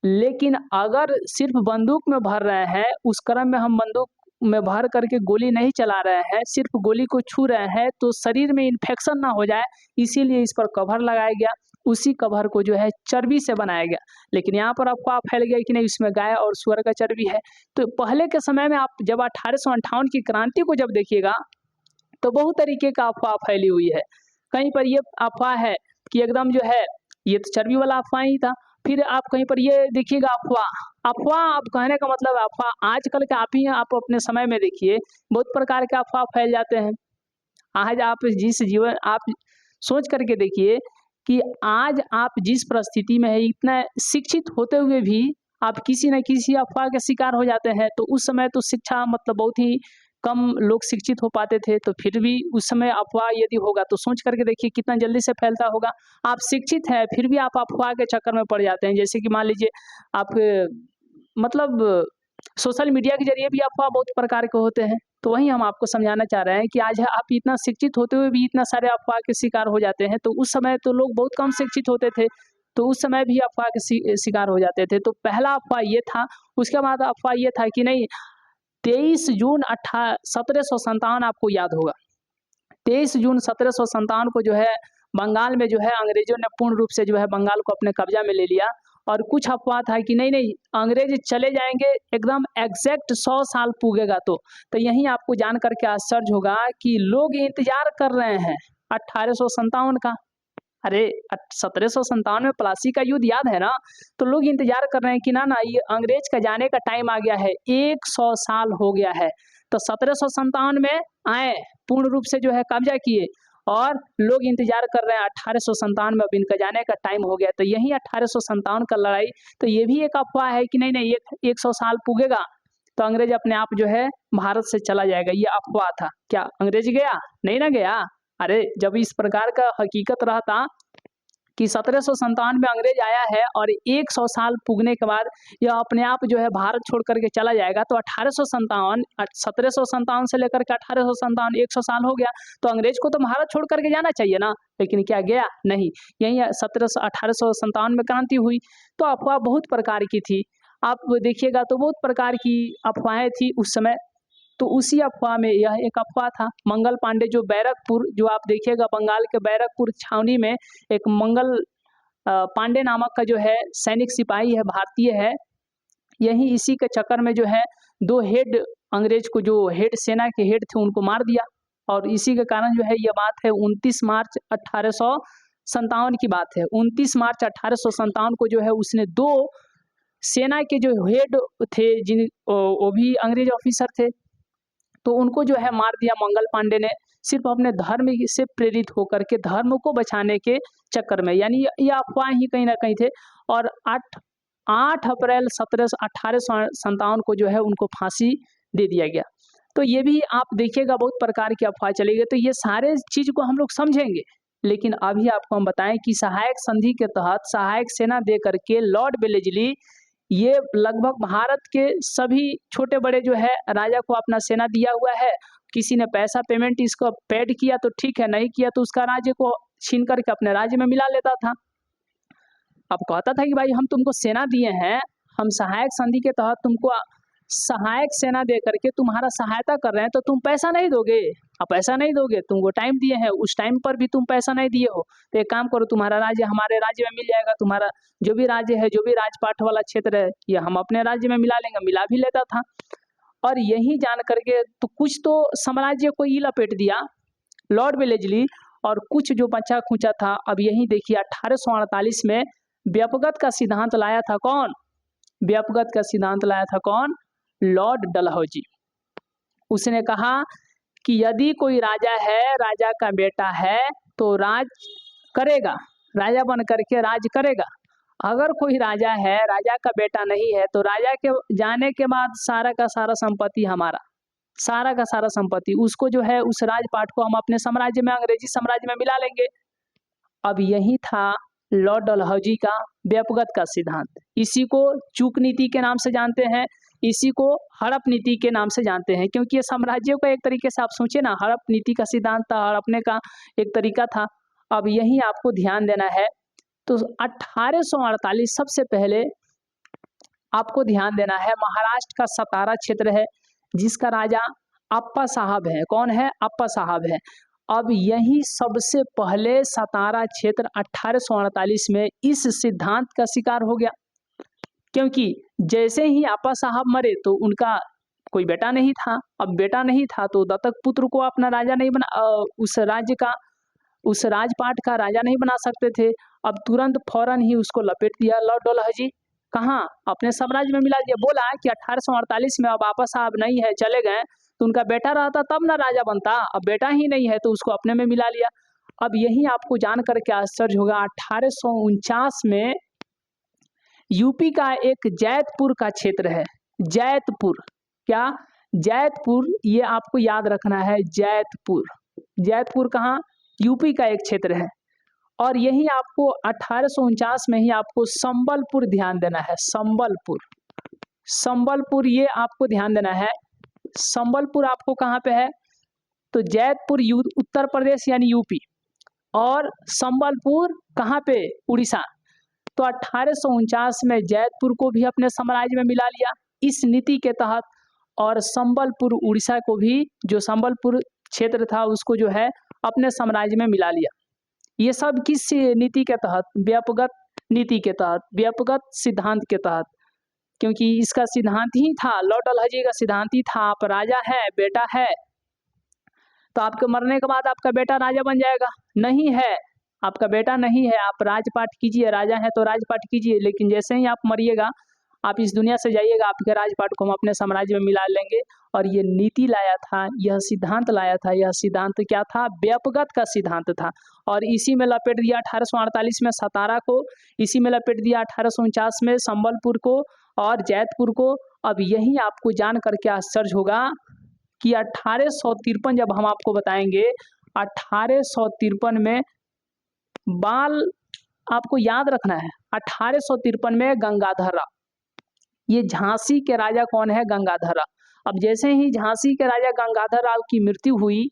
लेकिन अगर सिर्फ बंदूक में भर रहे हैं, उस क्रम में हम बंदूक में भर करके गोली नहीं चला रहे हैं, सिर्फ गोली को छू रहे हैं, तो शरीर में इन्फेक्शन ना हो जाए इसीलिए इस पर कवर लगाया गया। उसी कवर को जो है चर्बी से बनाया गया। लेकिन यहाँ पर अफवाह फैल गया कि नहीं इसमें गाय और सुअर का चर्बी है। तो पहले के समय में आप जब 1858 की क्रांति को जब देखिएगा तो बहुत तरीके का अफवाह फैली हुई है। कहीं पर ये अफवाह है कि एकदम जो है ये तो चर्बी वाला अफवाह ही था। फिर आप कहीं पर ये देखिएगा अफवाह आप कहने का मतलब अफवाह आजकल के आप अपने समय में देखिए बहुत प्रकार के अफवाह फैल जाते हैं। आज आप जिस जीवन आप सोच करके देखिए कि आज आप जिस परिस्थिति में है, इतना शिक्षित होते हुए भी आप किसी न किसी अफवाह के शिकार हो जाते हैं। तो उस समय तो शिक्षा मतलब बहुत ही कम लोग शिक्षित हो पाते थे, तो फिर भी उस समय अफवाह यदि होगा तो सोच करके देखिए कितना जल्दी से फैलता होगा। आप शिक्षित हैं फिर भी आप अफवाह के चक्कर में पड़ जाते हैं। जैसे कि मान लीजिए आप मतलब सोशल मीडिया के जरिए भी अफवाह बहुत प्रकार के होते हैं। तो वही हम आपको समझाना चाह रहे हैं कि आज आप इतना शिक्षित होते हुए भी इतना सारे अफवाह के शिकार हो जाते हैं। तो उस समय तो लोग बहुत कम शिक्षित होते थे, तो उस समय भी अफवाह के शिकार हो जाते थे। तो पहला अफवाह ये था। उसके बाद अफवाह ये था कि नहीं 23 जून 1757 आपको याद होगा। 23 जून 1757 को जो है बंगाल में जो है अंग्रेजों ने पूर्ण रूप से जो है बंगाल को अपने कब्जा में ले लिया। और कुछ अफवाह था कि नहीं अंग्रेज चले जाएंगे एकदम एग्जैक्ट 100 साल पूगेगा। तो यही आपको जान करके आश्चर्य होगा कि लोग इंतजार कर रहे हैं 1857 का। अरे 1757 में प्लासी का युद्ध याद है ना। तो लोग इंतजार कर रहे हैं कि ना ये अंग्रेज का जाने का टाइम आ गया है, 100 साल हो गया है। तो 1757 में आए, पूर्ण रूप से जो है कब्जा किए, और लोग इंतजार कर रहे हैं 1857 में अब इनका जाने का टाइम हो गया। तो यही 1857 का लड़ाई, तो ये भी एक अफवाह है कि नहीं 100 साल पूगेगा तो अंग्रेज अपने आप जो है भारत से चला जाएगा। ये अफवाह था। क्या अंग्रेज गया? नहीं ना गया। अरे जब इस प्रकार का हकीकत रहता कि 1757 में अंग्रेज आया है और 100 साल पूगने के बाद यह अपने आप जो है भारत छोड़ करके चला जाएगा, तो 1757 से लेकर के 1857 100 साल हो गया। तो अंग्रेज को तो भारत छोड़ करके जाना चाहिए ना, लेकिन क्या गया? नहीं। यही 1857 में क्रांति हुई। तो अफवाह बहुत प्रकार की थी। आप देखिएगा तो बहुत प्रकार की अफवाहें थी उस समय। तो उसी अफवाह में यह एक अफवाह था। मंगल पांडे जो बैरकपुर, जो आप देखिएगा बंगाल के बैरकपुर छावनी में एक मंगल पांडे नामक का जो है सैनिक सिपाही है, भारतीय है। यही इसी के चक्कर में जो है 2 हेड अंग्रेज को, जो हेड सेना के हेड थे, उनको मार दिया। और इसी के कारण जो है यह बात है 29 मार्च 1857 की बात है। 29 मार्च 1857 को जो है उसने 2 सेना के जो हेड थे, जिन वो भी अंग्रेज ऑफिसर थे, तो उनको जो है मार दिया मंगल पांडे ने, सिर्फ अपने धर्म से प्रेरित होकर के, धर्म को बचाने के चक्कर में। यानी ये अफवाह ही कहीं ना कहीं थे। और 8 अप्रैल 1857 को जो है उनको फांसी दे दिया गया। तो ये भी आप देखिएगा बहुत प्रकार की अफवाह चलेगी। तो ये सारे चीज को हम लोग समझेंगे। लेकिन अभी आपको हम बताएं कि सहायक संधि के तहत सहायक सेना दे करके लॉर्ड वेलेस्ली ये लगभग भारत के सभी छोटे बड़े जो है राजा को अपना सेना दिया हुआ है। किसी ने पैसा पेमेंट इसको पेड किया तो ठीक है, नहीं किया तो उसका राज्य को छीन करके अपने राज्य में मिला लेता था। अब कहता था कि भाई हम तुमको सेना दिए हैं, हम सहायक संधि के तहत तुमको सहायक सेना दे करके तुम्हारा सहायता कर रहे हैं, तो तुम पैसा नहीं दोगे। अब पैसा नहीं दोगे, तुमको टाइम दिए हैं, उस टाइम पर भी तुम पैसा नहीं दिए हो, तो एक काम करो, तुम्हारा राज्य हमारे राज्य में मिल जाएगा। तुम्हारा जो भी राज्य है, जो भी राजपाट वाला क्षेत्र है, ये हम अपने राज्य में मिला लेंगे। मिला भी लेता था। और यही जान करके तो कुछ तो साम्राज्य को ही लपेट दिया लॉर्ड वेलेस्ली, और कुछ जो बचा खुचा था। अब यही देखिए 1848 में व्यापकता का सिद्धांत लाया था कौन? व्यापकता का सिद्धांत लाया था कौन? लॉर्ड डलहौजी। उसने कहा कि यदि कोई राजा है, राजा का बेटा है, तो राज करेगा, राजा बन करके राज करेगा। अगर कोई राजा है, राजा का बेटा नहीं है, तो राजा के जाने के बाद सारा का सारा संपत्ति हमारा, सारा का सारा संपत्ति उसको जो है, उस राजपाट को हम अपने साम्राज्य में, अंग्रेजी साम्राज्य में मिला लेंगे। अब यही था लॉर्ड डलहौजी का व्यापकता का सिद्धांत। इसी को चूक नीति के नाम से जानते हैं, इसी को हड़प नीति के नाम से जानते हैं, क्योंकि ये साम्राज्यों का एक तरीके से आप सोचिए ना, हड़प नीति का सिद्धांत था, हड़पने का एक तरीका था। अब यही आपको ध्यान देना है। तो 1848 सबसे पहले आपको ध्यान देना है, महाराष्ट्र का सतारा क्षेत्र है जिसका राजा अप्पा साहब है। कौन है? अप्पा साहब है। अब यही सबसे पहले सतारा क्षेत्र 1848 में इस सिद्धांत का शिकार हो गया, क्योंकि जैसे ही अप्पा साहब मरे तो उनका कोई बेटा नहीं था। अब बेटा नहीं था तो दत्तक पुत्र को अपना राजा नहीं बना, उस राज्य का, उस राजपाट का राजा नहीं बना सकते थे। अब तुरंत फौरन ही उसको लपेट दिया लॉर्ड डलहौजी। कहाँ? अपने साम्राज्य में मिला दिया। बोला कि 1848 में अब आपा साहब नहीं है, चले गए, तो उनका बेटा रहता तब ना राजा बनता। अब बेटा ही नहीं है तो उसको अपने में मिला लिया। अब यही आपको जान करके आश्चर्य होगा, 1849 में यूपी का एक जैतपुर का क्षेत्र है, जैतपुर। क्या? जैतपुर, ये आपको याद रखना है, जैतपुर। जैतपुर कहाँ? यूपी का एक क्षेत्र है। और यही आपको 1849 में ही आपको संबलपुर ध्यान देना है, संबलपुर। संबलपुर ये आपको ध्यान देना है। संबलपुर आपको कहाँ पे है? तो जैतपुर उत्तर प्रदेश यानी यूपी, और संबलपुर कहाँ पे? उड़ीसा। तो 1849 में जैतपुर को भी अपने साम्राज्य में मिला लिया इस नीति के तहत, और संबलपुर उड़ीसा को भी, जो संबलपुर क्षेत्र था उसको जो है अपने साम्राज्य में मिला लिया। ये सब किस नीति के तहत? व्यापकता नीति के तहत, व्यापकता सिद्धांत के तहत। क्योंकि इसका सिद्धांत ही था, लॉर्ड डलहौजी का सिद्धांत ही था, आप राजा है, बेटा है, तो आपके मरने के बाद आपका बेटा राजा बन जाएगा। नहीं है, आपका बेटा नहीं है, आप राजपाट कीजिए, राजा है तो राजपाट कीजिए, लेकिन जैसे ही आप मरिएगा, आप इस दुनिया से जाइएगा, आपके राजपाट को हम अपने साम्राज्य में मिला लेंगे। और ये नीति लाया था, यह सिद्धांत लाया था। यह सिद्धांत क्या था? व्यापकता का सिद्धांत था। और इसी में लपेट दिया 1848 में सतारा को, इसी में लपेट दिया 1849 में संबलपुर को और जैतपुर को। अब यही आपको जान करके आश्चर्य होगा कि 1853, जब हम आपको बताएंगे 1853 में बाल, आपको याद रखना है, 1853 में गंगाधर राव, ये झांसी के राजा कौन है? गंगाधर राव। अब जैसे ही झांसी के राजा गंगाधर राव की मृत्यु हुई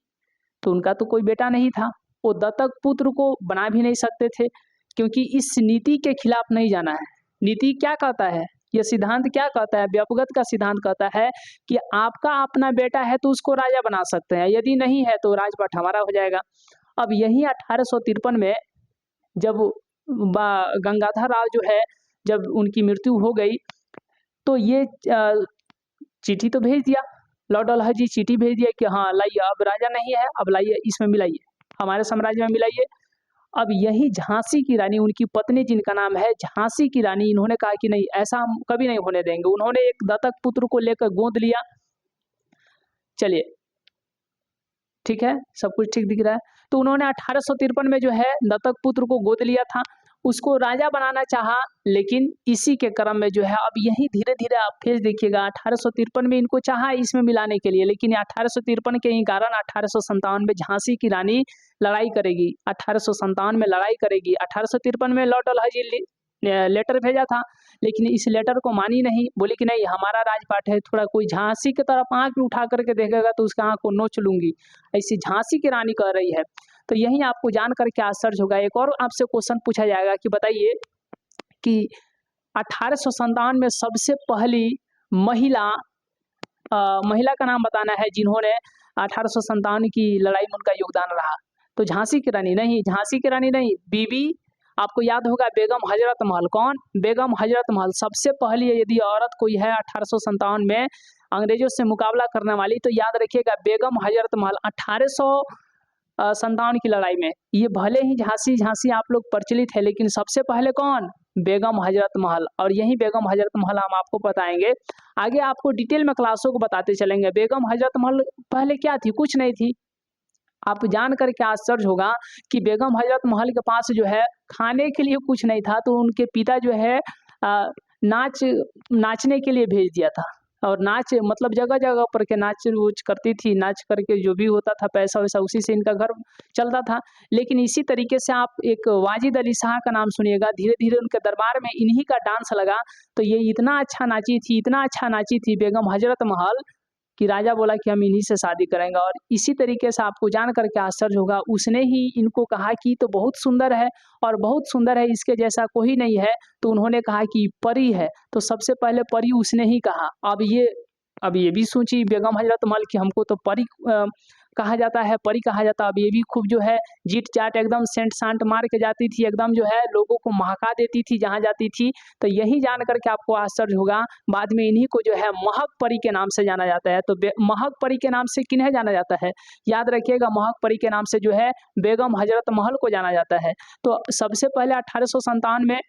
तो उनका तो कोई बेटा नहीं था, वो दत्तक पुत्र को बना भी नहीं सकते थे, क्योंकि इस नीति के खिलाफ नहीं जाना है। नीति क्या कहता है? यह सिद्धांत क्या कहता है? व्यापकता का सिद्धांत कहता है कि आपका अपना बेटा है तो उसको राजा बना सकते हैं, यदि नहीं है तो राजपाट हमारा हो जाएगा। अब यही 1853 में जब गंगाधर राव जो है, जब उनकी मृत्यु हो गई तो ये चिट्ठी तो भेज दिया, लॉर्ड डलहौजी चिट्ठी भेज दिया कि हाँ लाइए, अब राजा नहीं है, अब लाइए, इसमें मिलाइए, हमारे साम्राज्य में मिलाइए। अब यही झांसी की रानी, उनकी पत्नी जिनका नाम है झांसी की रानी, इन्होंने कहा कि नहीं, ऐसा हम कभी नहीं होने देंगे। उन्होंने एक दत्तक पुत्र को लेकर गोद लिया। चलिए ठीक है, सब कुछ ठीक दिख रहा है। तो उन्होंने 1853 में जो है दत्तक पुत्र को गोद लिया था, उसको राजा बनाना चाहा, लेकिन इसी के क्रम में जो है अब यही धीरे धीरे आप फेज देखिएगा, 1853 में इनको चाहा इसमें मिलाने के लिए, लेकिन 1853 के ही कारण 1857 में झांसी की रानी लड़ाई करेगी, 1857 में लड़ाई करेगी। 1853 में लॉर्ड डलहौजी लेटर भेजा था, लेकिन इस लेटर को मानी नहीं, बोली कि नहीं हमारा राजपाट है, थोड़ा कोई झांसी की तरफ आंख भी उठा करके देखेगा तो उसका आंख को नोच लूंगी, ऐसी झांसी की रानी कह रही है। तो यही आपको जान करके आश्चर्य होगा। एक और आपसे क्वेश्चन पूछा जाएगा कि बताइए कि 1857 में सबसे पहली महिला का नाम बताना है जिन्होंने 1857 की लड़ाई में उनका योगदान रहा। तो झांसी की रानी नहीं, झांसी की रानी नहीं, बीबी, आपको याद होगा बेगम हजरत महल। कौन? बेगम हजरत महल। सबसे पहली यदि औरत कोई है 1857 में अंग्रेजों से मुकाबला करने वाली, तो याद रखिएगा बेगम हजरत महल 1857 की लड़ाई में। ये भले ही झांसी झांसी आप लोग प्रचलित है, लेकिन सबसे पहले कौन? बेगम हजरत महल। और यही बेगम हजरत महल हम आपको बताएंगे आगे, आपको डिटेल में क्लासों को बताते चलेंगे। बेगम हजरत महल पहले क्या थी? कुछ नहीं थी। आप जान करके आश्चर्य होगा कि बेगम हजरत महल के पास जो है खाने के लिए कुछ नहीं था, तो उनके पिता जो है नाचने के लिए भेज दिया था। और नाच मतलब जगह जगह पर के नाच वूच करती थी, नाच करके जो भी होता था पैसा वैसा उसी से इनका घर चलता था। लेकिन इसी तरीके से आप एक वाजिद अली शाह का नाम सुनिएगा, धीरे धीरे उनके दरबार में इन्हीं का डांस लगा, तो ये इतना अच्छा नाची थी, इतना अच्छा नाची थी बेगम हजरत महल, कि राजा बोला कि हम इन्हीं से शादी करेंगे। और इसी तरीके से आपको जान करके आश्चर्य होगा, उसने ही इनको कहा कि तो बहुत सुंदर है और बहुत सुंदर है, इसके जैसा कोई नहीं है। तो उन्होंने कहा कि परी है, तो सबसे पहले परी उसने ही कहा। अब ये भी सोची बेगम हजरत महल कि हमको तो परी कहा जाता है, परी कहा जाता है। अब ये भी खूब जो है जीट चाट एकदम सेंट सांट मार के जाती थी, एकदम जो है लोगों को महका देती थी जहाँ जाती थी। तो यही जान करके आपको आश्चर्य होगा, बाद में इन्हीं को जो है महक परी के नाम से जाना जाता है। तो महक परी के नाम से किन्हें जाना जाता है, याद रखिएगा, महक परी के नाम से जो है बेगम हजरत महल को जाना जाता है। तो सबसे पहले 1857 में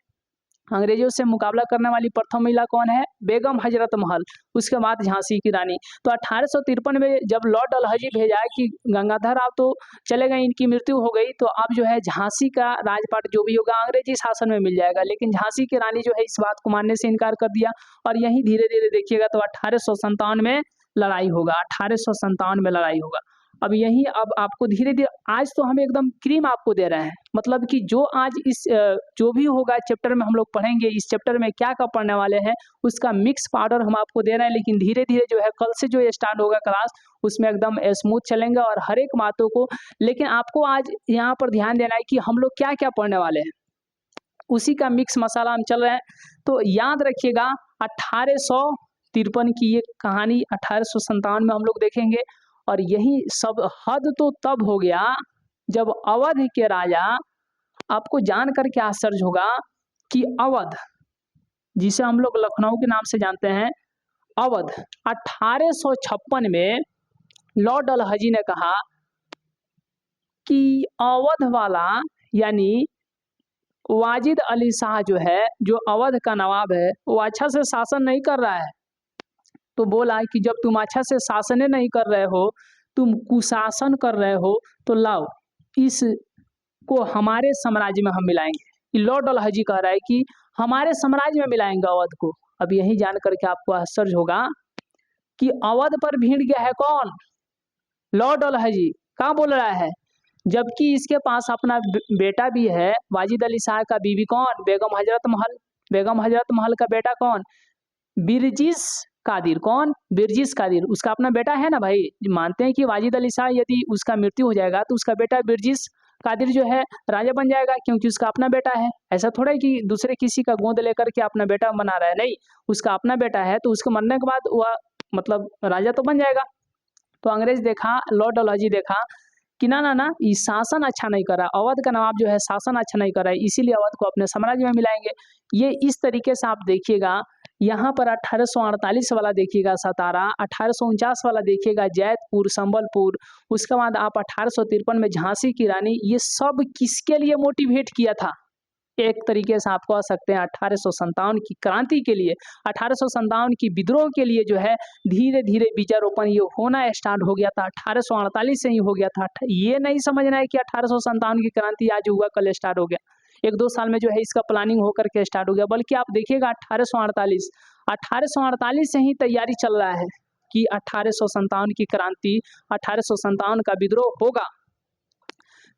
अंग्रेजों से मुकाबला करने वाली प्रथम महिला कौन है, बेगम हजरत महल, उसके बाद झांसी की रानी। तो 1853 में जब लॉर्ड डलहौजी भेजा कि गंगाधर आप तो चले गए, इनकी मृत्यु हो गई, तो अब जो है झांसी का राजपाट जो भी होगा अंग्रेजी शासन में मिल जाएगा। लेकिन झांसी की रानी जो है इस बात को मानने से इनकार कर दिया, और यही धीरे धीरे देखिएगा तो 1857 में लड़ाई होगा, 1857 में लड़ाई होगा। अब यही अब आपको धीरे धीरे, आज तो हम एकदम क्रीम आपको दे रहे हैं, मतलब कि जो आज इस जो भी होगा चैप्टर में हम लोग पढ़ेंगे, इस चैप्टर में क्या क्या पढ़ने वाले हैं उसका मिक्स पाउडर हम आपको दे रहे हैं। लेकिन धीरे धीरे जो है कल से जो स्टार्ट होगा क्लास, उसमें एकदम स्मूथ चलेंगे और हर एक बातों को। लेकिन आपको आज यहाँ पर ध्यान देना है कि हम लोग क्या क्या पढ़ने वाले हैं, उसी का मिक्स मसाला हम चल रहे हैं। तो याद रखिएगा 1853 की ये कहानी 1857 में हम लोग देखेंगे। और यही सब हद तो तब हो गया जब अवध के राजा, आपको जान करके आश्चर्य होगा कि अवध, जिसे हम लोग लखनऊ के नाम से जानते हैं, अवध 1856 में लॉर्ड डलहौजी ने कहा कि अवध वाला यानी वाजिद अली शाह जो है, जो अवध का नवाब है, वो अच्छा से शासन नहीं कर रहा है। तो बोला कि जब तुम अच्छा से शासन नहीं कर रहे हो, तुम कुशासन कर रहे हो, तो लाओ इसको हमारे साम्राज्य में हम मिलाएंगे। लॉर्ड डलहौजी कह रहा है कि हमारे साम्राज्य में मिलाएंगे अवध को। अब यही जान करके आपको आश्चर्य होगा कि अवध पर भीड़ गया है कौन, लॉर्ड डलहौजी। कहाँ बोल रहा है, जबकि इसके पास अपना बेटा भी है वाजिद अली शाह का बीवी कौन, बेगम हजरत महल। बेगम हजरत महल का बेटा कौन, बिरजिस कादिर। कौन, बिरजिस कादिर, उसका अपना बेटा है ना भाई। मानते हैं कि वाजिद अली शाह यदि उसका मृत्यु हो जाएगा तो उसका बेटा बिरजिस कादिर जो है राजा बन जाएगा, क्योंकि उसका अपना बेटा है। ऐसा थोड़ा है कि दूसरे किसी का गोद लेकर के अपना बेटा बना रहा है, नहीं, उसका अपना बेटा है, तो उसके मरने के बाद वह मतलब राजा तो बन जाएगा। तो अंग्रेज देखा, लॉर्ड डलहौजी देखा कि ना ना ना, ये शासन अच्छा नहीं कर रहा, अवध का नवाब जो है शासन अच्छा नहीं कर रहा है, इसीलिए अवध को अपने साम्राज्य में मिलाएंगे। ये इस तरीके से आप देखिएगा, यहाँ पर 1848 वाला देखिएगा सतारा, 1849 वाला देखिएगा जैतपुर संबलपुर, उसके बाद आप 1853 में झांसी की रानी। ये सब किसके लिए मोटिवेट किया था, एक तरीके से आप कह सकते हैं 1857 की क्रांति के लिए, 1857 की विद्रोह के लिए जो है धीरे धीरे बीजारोपण ये होना स्टार्ट हो गया था। 1848 से ही हो गया था। ये नहीं समझना है कि 1857 की क्रांति आज हुआ कल स्टार्ट हो गया, एक दो साल में जो है इसका प्लानिंग होकर के स्टार्ट हो गया, बल्कि आप देखिएगा 1848 से ही तैयारी चल रहा है कि 1857 की क्रांति, 1857 का विद्रोह होगा।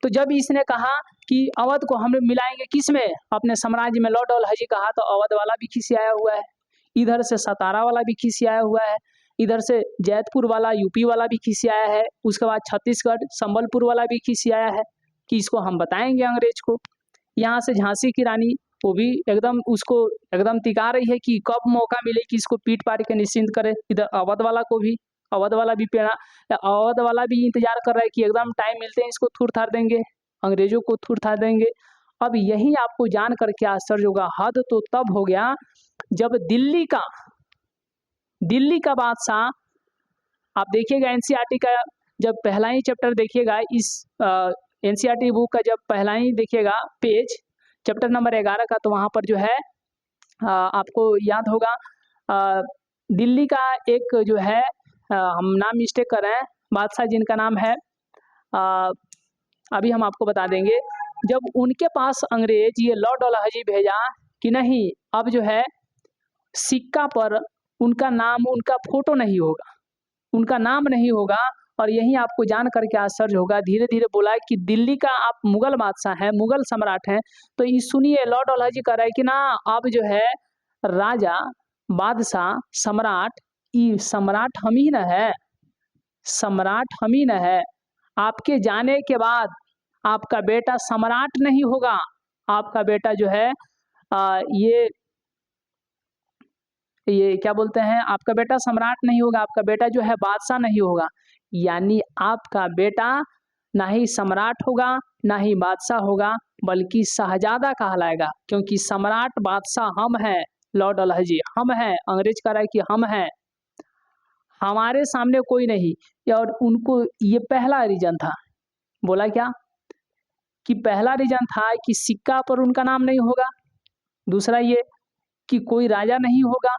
तो जब इसने कहा कि अवध को हम मिलाएंगे किस में, अपने साम्राज्य में, लॉर्ड डलहौजी कहा, तो अवध वाला भी खिसियाया हुआ है, इधर से सतारा वाला भी खिसियाया हुआ है, इधर से जैतपुर वाला यूपी वाला भी खिसियाया है, उसके बाद छत्तीसगढ़ संबलपुर वाला भी खिसियाया है कि इसको हम बताएंगे अंग्रेज को। यहाँ से झांसी की रानी, वो भी एकदम उसको एकदम तिका रही है कि कब मौका मिले कि इसको पीट पाट के निश्चिंत करे। इधर अवध वाला को भी, अवध वाला भी पेड़ा, अवध वाला भी इंतजार कर रहा है कि एकदम टाइम मिलते हैं इसको थूर थार देंगे, अंग्रेजों को थूर थार देंगे। अब यही आपको जान करके आश्चर्य होगा, हद तो तब हो गया जब दिल्ली का बादशाह, आप देखिएगा एनसीईआरटी का जब पहला ही चैप्टर देखिएगा, इस एनसीईआरटी बुक का जब पहला ही देखिएगा पेज, चैप्टर नंबर 11 का, तो वहाँ पर जो है आपको याद होगा दिल्ली का एक जो है, हम नाम मिस्टेक कर रहे हैं, बादशाह जिनका नाम है अभी हम आपको बता देंगे। जब उनके पास अंग्रेज ये लॉर्ड डलहौजी भेजा कि नहीं, अब जो है सिक्का पर उनका नाम, उनका फोटो नहीं होगा, उनका नाम नहीं होगा। और यही आपको जान करके आश्चर्य होगा, धीरे धीरे बोला कि दिल्ली का आप मुगल बादशाह हैं, मुगल सम्राट हैं। तो ये सुनिए, लॉर्ड डलहौजी कह रहा है कि ना अब जो है राजा, बादशाह, सम्राट, ये सम्राट हम ही न है, सम्राट हम ही न है। आपके जाने के बाद आपका बेटा सम्राट नहीं होगा, आपका बेटा जो है ये क्या बोलते हैं, आपका बेटा सम्राट नहीं होगा, आपका बेटा जो है बादशाह नहीं होगा। यानी आपका बेटा ना ही सम्राट होगा, ना ही बादशाह होगा, बल्कि शहजादा कहलाएगा, क्योंकि सम्राट बादशाह हम हैं। लॉर्ड डलहौजी हम हैं, अंग्रेज कह रहा है कि हम हैं, हमारे सामने कोई नहीं। और उनको ये पहला रीजन था, बोला क्या कि पहला रीजन था कि सिक्का पर उनका नाम नहीं होगा। दूसरा ये कि कोई राजा नहीं होगा,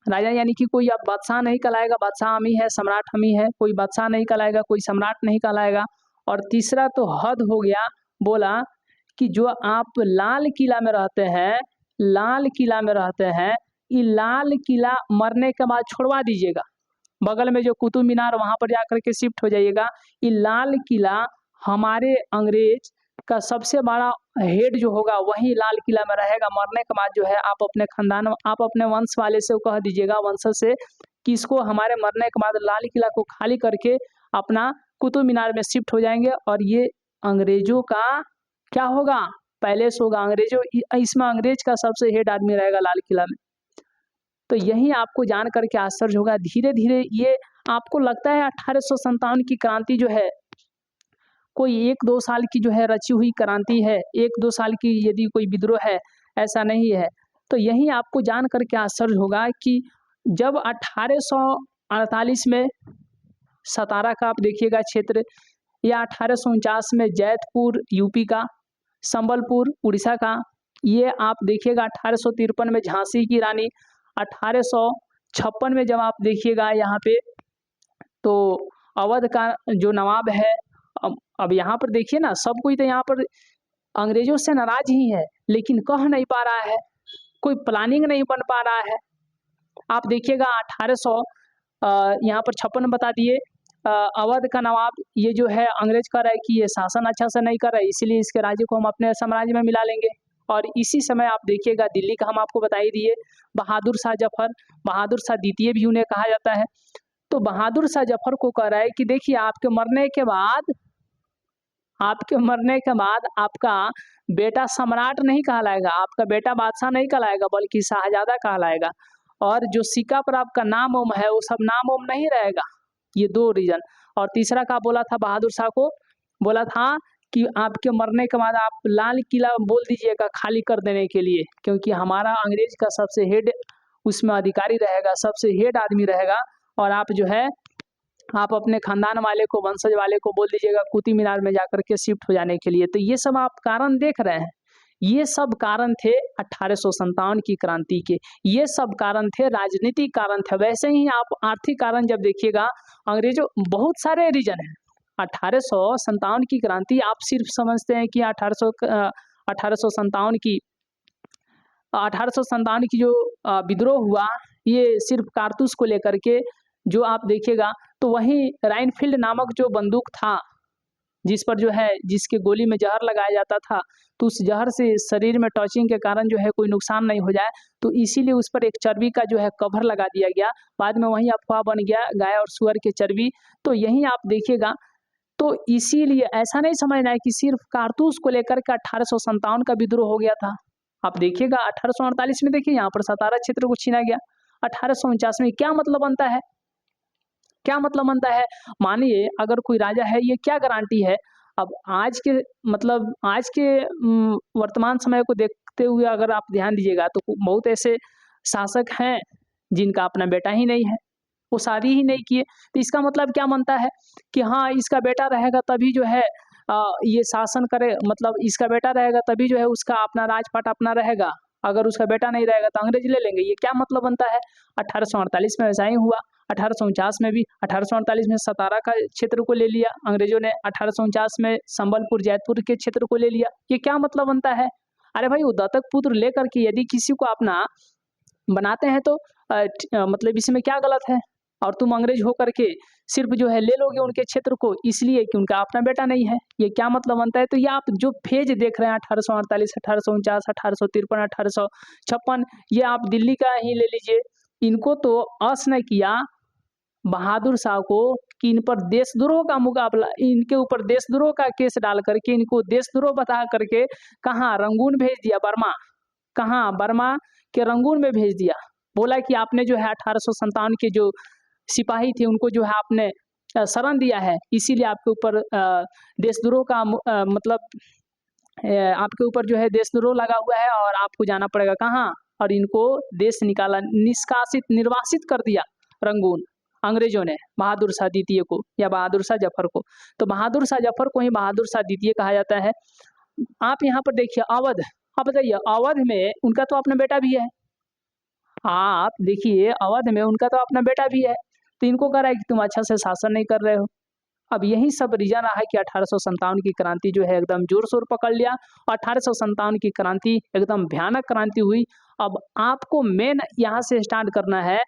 राजा यानी कि कोई अब बादशाह नहीं कहलाएगा, बादशाह हम ही है, सम्राट हम ही है, कोई बादशाह नहीं कहलाएगा, कोई सम्राट नहीं कहलाएगा। और तीसरा तो हद हो गया, बोला कि जो आप लाल किला में रहते हैं, लाल किला में रहते हैं, ये लाल किला मरने के बाद छुड़वा दीजिएगा, बगल में जो कुतुब मीनार वहां पर जाकर के शिफ्ट हो जाइएगा। ये लाल किला हमारे अंग्रेज का सबसे बड़ा हेड जो होगा वही लाल किला में रहेगा। मरने के बाद जो है आप अपने खानदान, आप अपने वंश वाले से कह दीजिएगा, वंशज से, कि इसको हमारे मरने के बाद लाल किला को खाली करके अपना कुतुब मीनार में शिफ्ट हो जाएंगे, और ये अंग्रेजों का क्या होगा, पैलेस होगा। अंग्रेजों, इसमें अंग्रेज का सबसे हेड आदमी रहेगा लाल किला में। तो यही आपको जान करके आश्चर्य होगा, धीरे धीरे ये आपको लगता है 1857 की क्रांति जो है कोई 1-2 साल की जो है रची हुई क्रांति है, 1-2 साल की यदि कोई विद्रोह है, ऐसा नहीं है। तो यही आपको जान करके आश्चर्य होगा कि जब 1848 में सतारा का आप देखिएगा क्षेत्र, या 1849 में जैतपुर यूपी का, संबलपुर उड़ीसा का, ये आप देखिएगा 1853 में झांसी की रानी, 1856 में जब आप देखिएगा यहाँ पे तो अवध का जो नवाब है। अब यहाँ पर देखिए ना, सब कोई तो यहाँ पर अंग्रेजों से नाराज ही है, लेकिन कह नहीं पा रहा है, कोई प्लानिंग नहीं बन पा रहा है। आप देखिएगा 1800 यहाँ पर 56 बता दिए, अवध का नवाब, ये जो है अंग्रेज कह रहा है कि ये शासन अच्छा से नहीं कर रहा है, इसीलिए इसके राज्य को हम अपने साम्राज्य में मिला लेंगे। और इसी समय आप देखिएगा दिल्ली का हम आपको बता ही दिए, बहादुर शाह जफर, बहादुर शाह द्वितीय भी उन्हें कहा जाता है। तो बहादुर शाह जफर को कह रहा है कि देखिए आपके मरने के बाद, आपके मरने के बाद आपका बेटा सम्राट नहीं कहलाएगा, आपका बेटा बादशाह नहीं कहलाएगा, बल्कि शाहजादा कहलाएगा। और जो सिक्का पर आपका नाम ओम है वो सब नाम ओम नहीं रहेगा। ये 2 रीजन। और तीसरा का बोला था बहादुर शाह को, बोला था कि आपके मरने के बाद आप लाल किला बोल दीजिएगा खाली कर देने के लिए, क्योंकि हमारा अंग्रेज का सबसे हेड उसमें अधिकारी रहेगा, सबसे हेड आदमी रहेगा। और आप जो है आप अपने खानदान वाले को, वंशज वाले को बोल दीजिएगा कुतुब मीनार में जाकर के शिफ्ट हो जाने के लिए। तो ये सब आप कारण देख रहे हैं, ये सब कारण थे 1857 की क्रांति के, ये सब कारण थे राजनीतिक कारण थे। वैसे ही आप आर्थिक कारण जब देखिएगा, अंग्रेजों बहुत सारे रीजन हैं। 1857 की क्रांति आप सिर्फ समझते हैं कि 1857 की जो विद्रोह हुआ, ये सिर्फ कारतूस को लेकर के, जो आप देखिएगा तो वहीं राइनफील्ड नामक जो बंदूक था, जिस पर जो है, जिसके गोली में जहर लगाया जाता था, तो उस जहर से शरीर में टचिंग के कारण जो है कोई नुकसान नहीं हो जाए, तो इसीलिए उस पर एक चर्बी का जो है कवर लगा दिया गया। बाद में वही अफवाह बन गया गाय और सुअर के चर्बी। तो यही आप देखिएगा, तो इसीलिए ऐसा नहीं समझना है कि सिर्फ कारतूस को लेकर के 1857 का विद्रोह हो गया था। आप देखिएगा 1848 में देखिए यहाँ पर सतारा क्षेत्र को छीना गया। 1849 में क्या मतलब बनता है, क्या मतलब बनता है? मानिए अगर कोई राजा है, ये क्या गारंटी है? अब आज के मतलब आज के वर्तमान समय को देखते हुए अगर आप ध्यान दीजिएगा तो बहुत ऐसे शासक हैं जिनका अपना बेटा ही नहीं है, वो शादी ही नहीं किए। तो इसका मतलब क्या बनता है कि हाँ इसका बेटा रहेगा तभी जो है ये शासन करे, मतलब इसका बेटा रहेगा तभी जो है उसका अपना राजपाट अपना रहेगा, अगर उसका बेटा नहीं रहेगा तो अंग्रेज ले लेंगे। ये क्या मतलब बनता है? 1848 में ऐसा ही हुआ, 1849 में भी। 1848 में सतारा का क्षेत्र को ले लिया अंग्रेजों ने, 1849 में संबलपुर जैतपुर के क्षेत्र को ले लिया। ये क्या मतलब बनता है? अरे भाई वो दत्तक पुत्र लेकर के यदि किसी को अपना बनाते हैं तो मतलब इसमें क्या गलत है? और तुम अंग्रेज हो करके सिर्फ जो है ले लोगे उनके क्षेत्र को इसलिए कि उनका अपना बेटा नहीं है, ये क्या मतलब बनता है? तो ये आप जो फेज देख रहे हैं 1848, 1849, 1853, 1856, ये आप दिल्ली का ही ले लीजिए। इनको तो अस ने किया बहादुर शाह को कि इन पर देशद्रोह का मुकाबला, इनके ऊपर देशद्रोह का केस डाल करके इनको देशद्रोह बता करके कहाँ रंगून भेज दिया, बर्मा, कहाँ बर्मा के रंगून में भेज दिया। बोला कि आपने जो है 1857 के जो सिपाही थे उनको जो है आपने शरण दिया है, इसीलिए आपके ऊपर देशद्रोह का मतलब आपके ऊपर जो है देशद्रोह लगा हुआ है और आपको जाना पड़ेगा कहाँ, और इनको देश निकाला, निष्कासित, निर्वासित कर दिया रंगून अंग्रेजों ने बहादुर शाह द्वितीय को या बहादुर शाह जफर को। तो बहादुर शाह जफर को ही बहादुर शाह द्वितीय कहा जाता है। आप यहाँ पर देखिए अवध, आप बताइए अवध में उनका तो अपना बेटा भी है। आप देखिए अवध में उनका तो अपना बेटा भी है, तो इनको कह रहा है कि तुम अच्छा से शासन नहीं कर रहे हो। अब यही सब रीजन रहा है कि 1857 की क्रांति जो है एकदम जोर शोर पकड़ लिया। 1857 की क्रांति एकदम भयानक क्रांति हुई। अब आपको मेन यहाँ से स्टार्ट करना है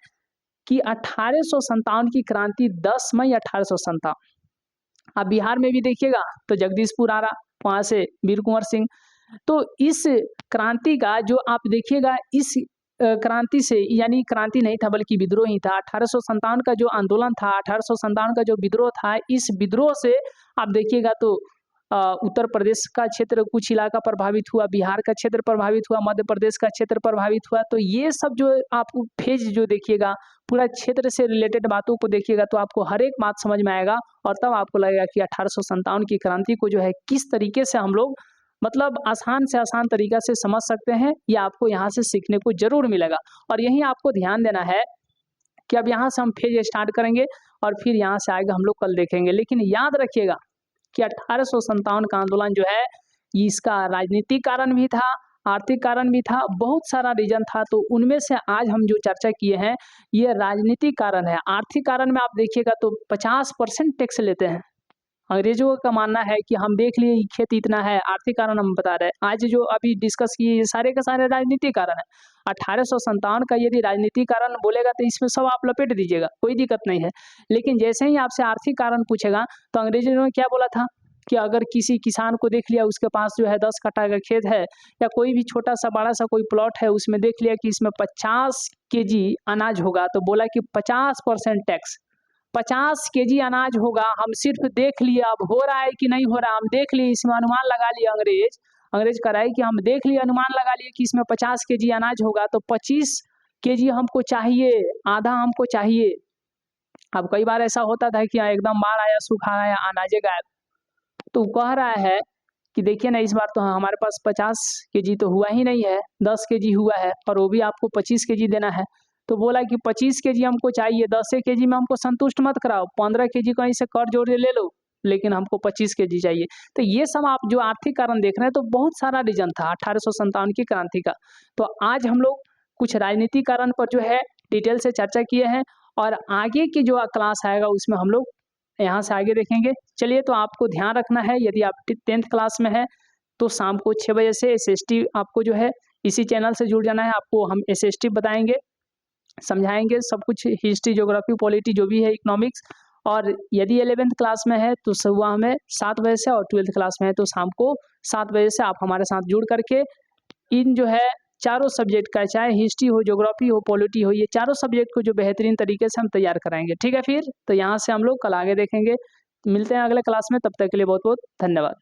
कि 1857 की क्रांति 10 मई 1857। आप बिहार में भी देखिएगा तो जगदीशपुर आ रहा, वहाँ से वीर कुंवर सिंह। तो इस क्रांति का जो आप देखिएगा इस क्रांति से, यानी क्रांति नहीं था बल्कि विद्रोह ही था। 1857 का जो आंदोलन था, 1857 का जो विद्रोह था, इस विद्रोह से आप देखिएगा तो उत्तर प्रदेश का क्षेत्र कुछ इलाका प्रभावित हुआ, बिहार का क्षेत्र प्रभावित हुआ, मध्य प्रदेश का क्षेत्र प्रभावित हुआ। तो ये सब जो आपको फेज जो देखिएगा पूरा क्षेत्र से रिलेटेड बातों को देखिएगा तो आपको हर एक बात समझ में आएगा और तब आपको लगेगा कि 1857 की क्रांति को जो है किस तरीके से हम लोग मतलब आसान से आसान तरीका से समझ सकते हैं, ये आपको यहाँ से सीखने को जरूर मिलेगा। और यही आपको ध्यान देना है कि अब यहाँ से हम फेज स्टार्ट करेंगे और फिर यहाँ से आगे हम लोग कल देखेंगे। लेकिन याद रखिएगा कि 1857 का आंदोलन जो है इसका राजनीतिक कारण भी था, आर्थिक कारण भी था, बहुत सारा रीजन था। तो उनमें से आज हम जो चर्चा किए हैं ये राजनीतिक कारण है। आर्थिक कारण में आप देखिएगा तो 50% टैक्स लेते हैं। अंग्रेजों का मानना है कि हम देख लिए खेती इतना है, आर्थिक कारण हम बता रहे हैं। आज जो अभी डिस्कस किए ये सारे के सारे राजनीतिक कारण है। 1857 का यदि राजनीतिक कारण बोलेगा तो इसमें सब आप लपेट दीजिएगा, कोई दिक्कत नहीं है। लेकिन जैसे ही आपसे आर्थिक कारण पूछेगा तो अंग्रेजों ने क्या बोला था कि अगर किसी किसान को देख लिया उसके पास जो है 10 कट्ठा का खेत है या कोई भी छोटा सा बड़ा सा कोई प्लॉट है, उसमें देख लिया कि इसमें 50 केजी अनाज होगा, तो बोला कि 50% टैक्स, 50 केजी अनाज होगा। हम सिर्फ देख लिए, अब हो रहा है कि नहीं हो रहा हम देख लिए, इसमें अनुमान लगा लिया। अंग्रेज कह रहा है कि हम देख लिए, अनुमान लगा लिए कि इसमें 50 केजी अनाज होगा, तो 25 केजी हमको चाहिए, आधा हमको चाहिए। अब कई बार ऐसा होता था कि एकदम बाढ़ आया, सूखा आया, अनाजे गायब, तो कह रहा है कि देखिए ना इस बार तो हमारे पास 50 केजी तो हुआ ही नहीं है, 10 केजी हुआ है और वो भी आपको 25 केजी देना है। तो बोला कि 25 केजी हमको चाहिए, 10 केजी में हमको संतुष्ट मत कराओ, 15 केजी कहीं से कर जोड़ ले लो, लेकिन हमको 25 केजी चाहिए। तो ये सब आप जो आर्थिक कारण देख रहे हैं तो बहुत सारा रीजन था 1857 की क्रांति का। तो आज हम लोग कुछ राजनीतिक कारण पर जो है डिटेल से चर्चा किए हैं और आगे की जो क्लास आएगा उसमें हम लोग यहाँ से आगे देखेंगे। चलिए, तो आपको ध्यान रखना है यदि आप 10th क्लास में है तो शाम को 6 बजे से SST आपको जो है इसी चैनल से जुड़ जाना है। आपको हम SST बताएंगे, समझाएंगे सब कुछ, हिस्ट्री, ज्योग्राफी, पॉलिटी जो भी है, इकोनॉमिक्स। और यदि 11th क्लास में है तो सुबह में 7 बजे से और 12th क्लास में है तो शाम को 7 बजे से आप हमारे साथ जुड़ करके इन जो है चारों सब्जेक्ट का, चाहे हिस्ट्री हो, ज्योग्राफी हो, पॉलिटी हो, ये चारों सब्जेक्ट को जो बेहतरीन तरीके से हम तैयार कराएंगे। ठीक है, फिर तो यहाँ से हम लोग कल आगे देखेंगे। मिलते हैं अगले क्लास में, तब तक के लिए बहुत बहुत धन्यवाद।